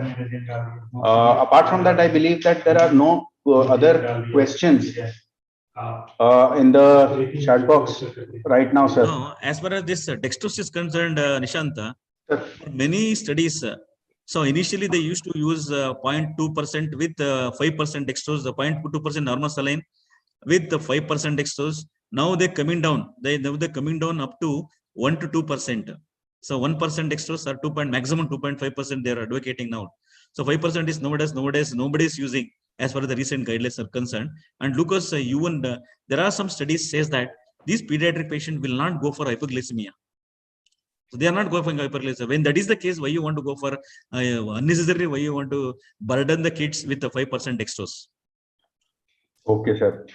Apart from that, I believe that there are no other questions in the chat box right now, sir. No, as far as this dextrose is concerned, Nishanta, many studies. So initially they used to use 0.2% with 5% dextrose, the 0.2% normal saline with the 5% dextrose. Now they're coming down. They're coming down up to 1 to 2%. So 1% dextrose or maximum 2.5% they're advocating now. So 5% is nowadays nobody is using as far as the recent guidelines are concerned. And Lucas, there are some studies says that these pediatric patients will not go for hypoglycemia. So they are not going for hyperglycemia. When that is the case, why you want to go for unnecessarily? Why you want to burden the kids with the 5% dextrose? Okay, sir.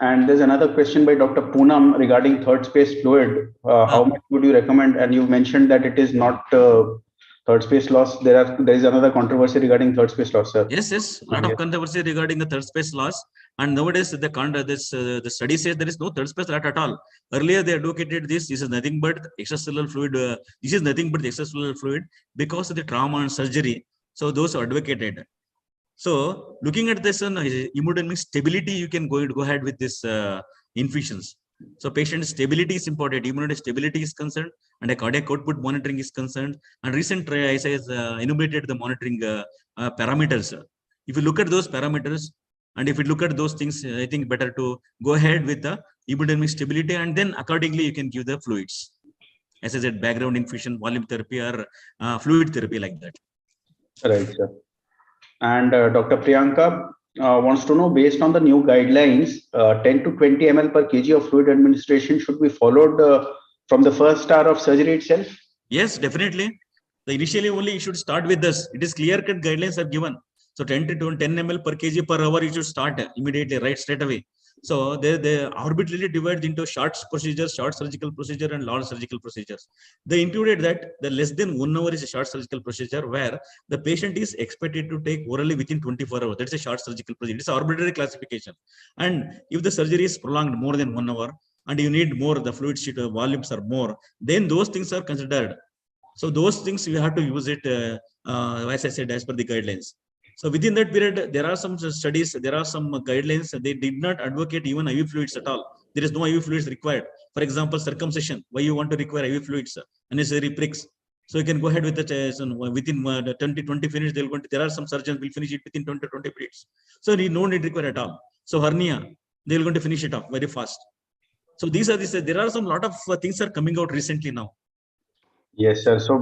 And there's another question by Dr. Poonam regarding third space fluid. How much would you recommend? And you mentioned that it is not third space loss. There is another controversy regarding third space loss, sir. Yes, a lot of controversy regarding the third space loss. And nowadays, the study says there is no third space loss at all. Earlier, they advocated this. This is nothing but extracellular fluid. This is nothing but the extracellular fluid because of the trauma and surgery. So those are advocated. So looking at this hemodynamic stability, you can go ahead with this infusions. So patient stability is important. Hemodynamic stability is concerned, and a cardiac output monitoring is concerned. And recent trial has enumerated the monitoring parameters. If you look at those parameters, and if you look at those things, I think better to go ahead with the hemodynamic stability, and then accordingly you can give the fluids. As I said, background infusion, volume therapy, or fluid therapy like that. Right, sir. And Dr. Priyanka wants to know, based on the new guidelines, 10 to 20 ml per kg of fluid administration should be followed from the first hour of surgery itself? Yes, definitely. Initially only you should start with this. It is clear-cut guidelines are given. So 10 to 10 ml per kg per hour, you should start immediately, right, straight away. So they arbitrarily divided into short surgical procedure, and large surgical procedures. They included that the less than 1 hour is a short surgical procedure where the patient is expected to take orally within 24 hours. That's a short surgical procedure. It's an arbitrary classification. And if the surgery is prolonged more than 1 hour and you need more, the fluid sheet volumes are more, then those things are considered. So those things you have to use it, as I said, as per the guidelines. So within that period, there are some studies, there are some guidelines. They did not advocate even IV fluids at all. There is no IV fluids required. For example, circumcision. Why you want to require IV fluids? Unnecessary pricks. So you can go ahead with the within 20 minutes. There are some surgeons will finish it within 20 minutes. So no need required at all. So hernia, they will going to finish it off very fast. So these are there are some lot of things are coming out recently now. Yes, sir. So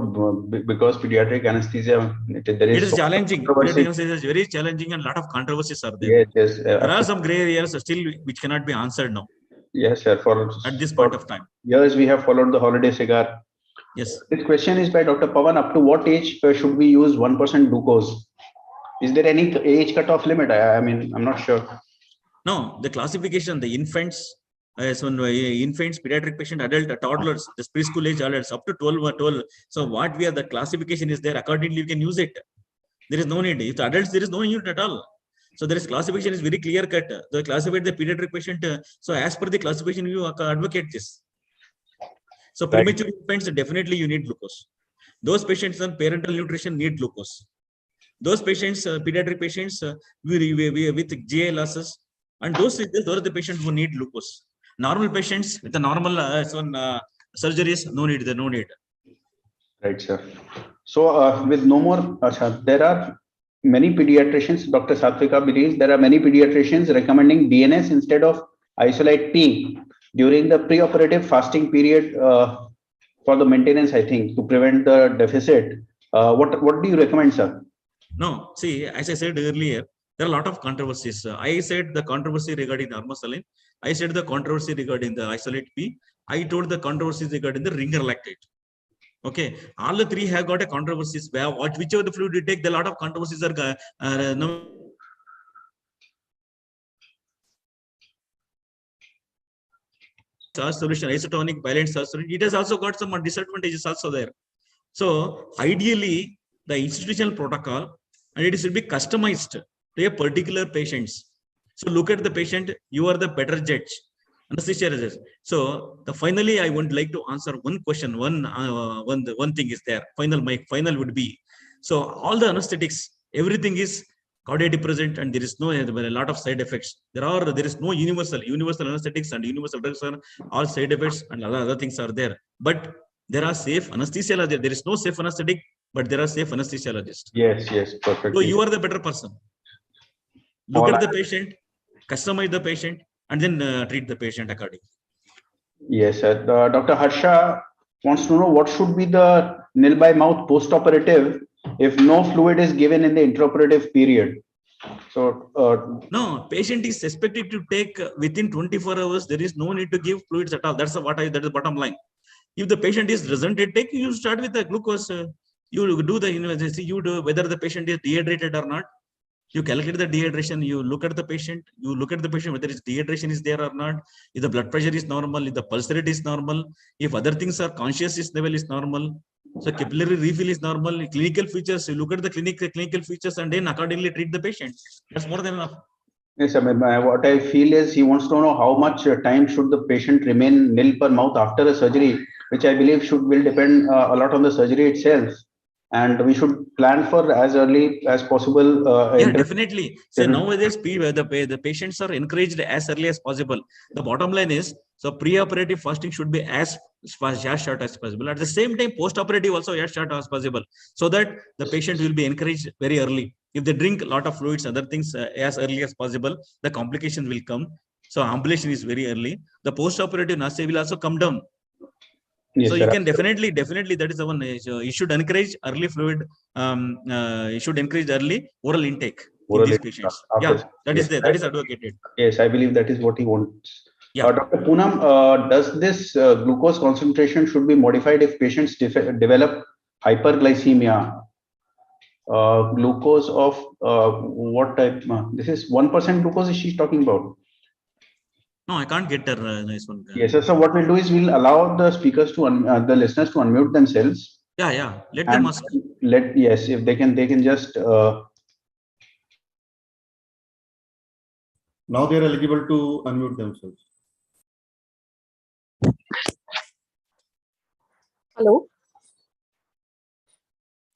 because pediatric anesthesia, there It is is so challenging. controversy. Pediatric anesthesia is very challenging and a lot of controversies are there. Yes, yes. There are some gray areas still which cannot be answered now. Yes, sir. At this point of time. Years we have followed the holiday cigar. Yes. This question is by Dr. Pawan. Up to what age should we use 1% glucose? Is there any age cutoff limit? I mean, I'm not sure. No, the classification, the infants, infants, pediatric patient, adult, toddlers, the preschool age adults up to 12. So what we are, the classification is there. Accordingly, you can use it. There is no need. If the adults, there is no need at all. So there is classification is very clear cut. The classified the pediatric patient. So as per the classification, you advocate this. So premature infants, definitely you need glucose. Those patients on parental nutrition need glucose. Those patients, pediatric patients with GI losses, and those are the patients who need glucose. Normal patients with the normal surgeries, no need. No need. Right, sir. So with no more, there are many pediatricians. Dr. Satvika believes there are many pediatricians recommending DNS instead of isolate P during the pre-operative fasting period for the maintenance. I think to prevent the deficit. What do you recommend, sir? No, see, as I said earlier, there are a lot of controversies. I said the controversy regarding normosaline. I said the controversy regarding the isolate P. I told the controversies regarding the ringer lactate. Okay, all the three have got a controversies. Whichever the fluid you take, the lot of controversies are charge solution, isotonic bivalent charge solution. It has also got some disadvantages also there. So ideally, the institutional protocol, and it should be customized to a particular patients. So look at the patient, you are the better judge. Anesthesiologist. So finally, I would like to answer one question. One thing is there. My final would be, so all the anesthetics, everything is cardiac and there is no a lot of side effects. There is no universal anesthetics and universal drugs are all side effects and other things are there. But there are safe anesthesiologists. There is no safe anesthetic, but there are safe anesthesiologists. Yes, perfectly. So you are the better person. Look at the patient, customize the patient, and then treat the patient accordingly. Yes, sir. Dr. Harsha wants to know what should be the nil by mouth post-operative if no fluid is given in the intraoperative period. So no, patient is expected to take within 24 hours. There is no need to give fluids at all. That's the bottom line. If the patient doesn't take, you start with the glucose. You do whether the patient is dehydrated or not. You calculate the dehydration, you look at the patient, whether his dehydration is there or not, if the blood pressure is normal, if the pulse rate is normal, if other things are consciousness level is normal, so capillary refill is normal, clinical features, you look at the clinical features and then accordingly treat the patient. That's more than enough. Yes, I mean, what I feel is he wants to know how much time should the patient remain nil per mouth after a surgery, which I believe will depend a lot on the surgery itself. And we should plan for as early as possible. Yeah, definitely. So nowadays, the patients are encouraged as early as possible. The bottom line is, so pre-operative fasting should be as short as possible. At the same time, post-operative also as short as possible, so that the patient will be encouraged very early. If they drink a lot of fluids, other things as early as possible, the complications will come. So ambulation is very early. The post-operative nausea will also come down. Yes, so you can definitely that is the one. You should encourage early fluid. You should encourage early oral intake in these patients. Yeah, that is there. That is advocated. Yes, I believe that is what he wants. Yeah. Dr. Poonam, does this glucose concentration should be modified if patients develop hyperglycemia? Glucose of what type? This is 1% glucose is she talking about? No, I can't get her nice one. Yes, so what we'll do is we'll allow the speakers to the listeners to unmute themselves. Yeah. Let them ask. Yes, if they can just. Now they are eligible to unmute themselves. Hello.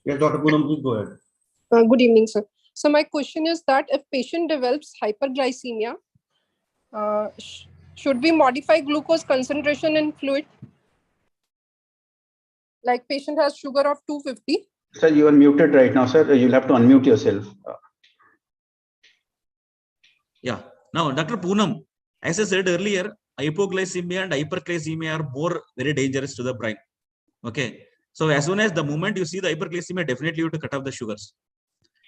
Yes, Dr. Poonam, please go ahead. Good evening, sir. So my question is that if patient develops hyperglycemia, should we modify glucose concentration in fluid? Like patient has sugar of 250. Sir, you are muted right now, sir. You'll have to unmute yourself. Yeah. Now, Dr. Poonam, as I said earlier, hypoglycemia and hyperglycemia are more very dangerous to the brain. Okay. So as soon as the moment you see the hyperglycemia, definitely you have to cut off the sugars.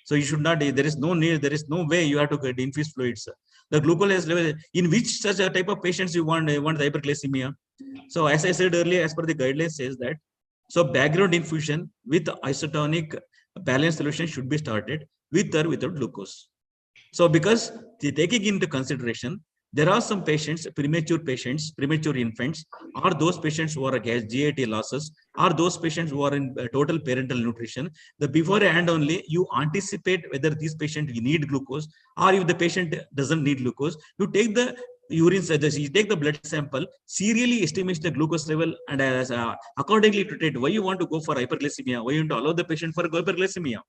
So you should not, there is no need, there is no way you have to get infused fluids. The glucose level, in which such a type of patients you want the hyperglycemia. So as I said earlier, as per the guidelines says that, so background infusion with isotonic balanced solution should be started with or without glucose. So because taking into consideration, there are some patients, premature infants, or those patients who are GIT losses, or those patients who are in total parental nutrition. The beforehand only you anticipate whether this patient need glucose, or if the patient doesn't need glucose, you take the urine, you take the blood sample, serially estimates the glucose level, and accordingly to treat. Why you want to go for hyperglycemia? Why you want to allow the patient for hyperglycemia?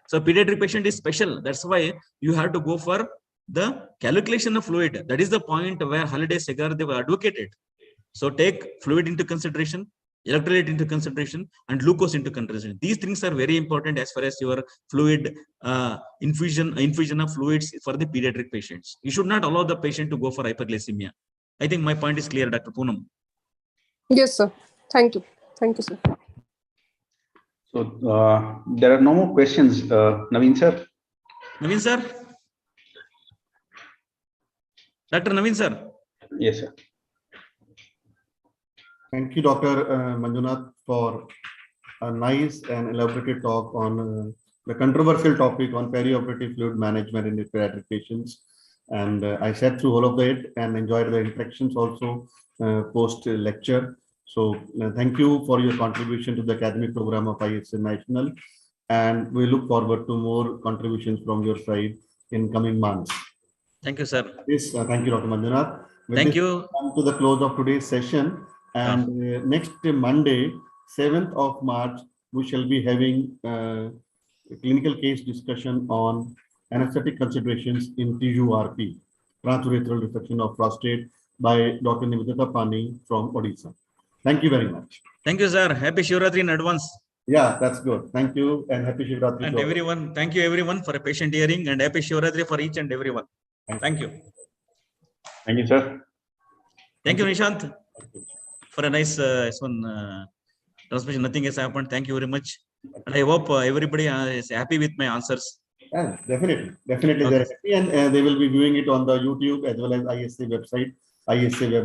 So pediatric patient is special. That's why you have to go for the calculation of fluid. That is the point where Holiday Segar they were advocated. So take fluid into consideration, electrolyte into consideration, and glucose into consideration. These things are very important as far as your fluid infusion of fluids for the pediatric patients. You should not allow the patient to go for hyperglycemia. I think my point is clear, Dr. Poonam. Yes, sir. Thank you. Thank you, sir. So there are no more questions. Naveen sir. Naveen sir. Dr. Naveen sir. Yes, sir. Thank you, Dr. Manjunath, for a nice and elaborated talk on the controversial topic on perioperative fluid management in pediatric patients. And I sat through all of it and enjoyed the interactions also post lecture. So thank you for your contribution to the academic program of ISA National. And we look forward to more contributions from your side in coming months. Thank you, sir. Yes, thank you, Dr. Manjunath. Thank you. Come to the close of today's session. And next Monday, 7th of March, we shall be having a clinical case discussion on anesthetic considerations in TURP, transurethral resection of prostate, by Dr. Nivedita Pani from Odisha. Thank you very much. Thank you, sir. Happy Shivratri in advance. Yeah, that's good. Thank you and happy Shivratri. And everyone, thank you everyone for a patient hearing, and happy Shivratri for each and everyone. Thank you. Thank you, sir. Thank you, Nishant, for a nice transmission. Nothing has happened. Thank you very much. And I hope everybody is happy with my answers. Yeah, definitely. Okay. They're happy, and they will be viewing it on the YouTube as well as ISA website, isaweb.com.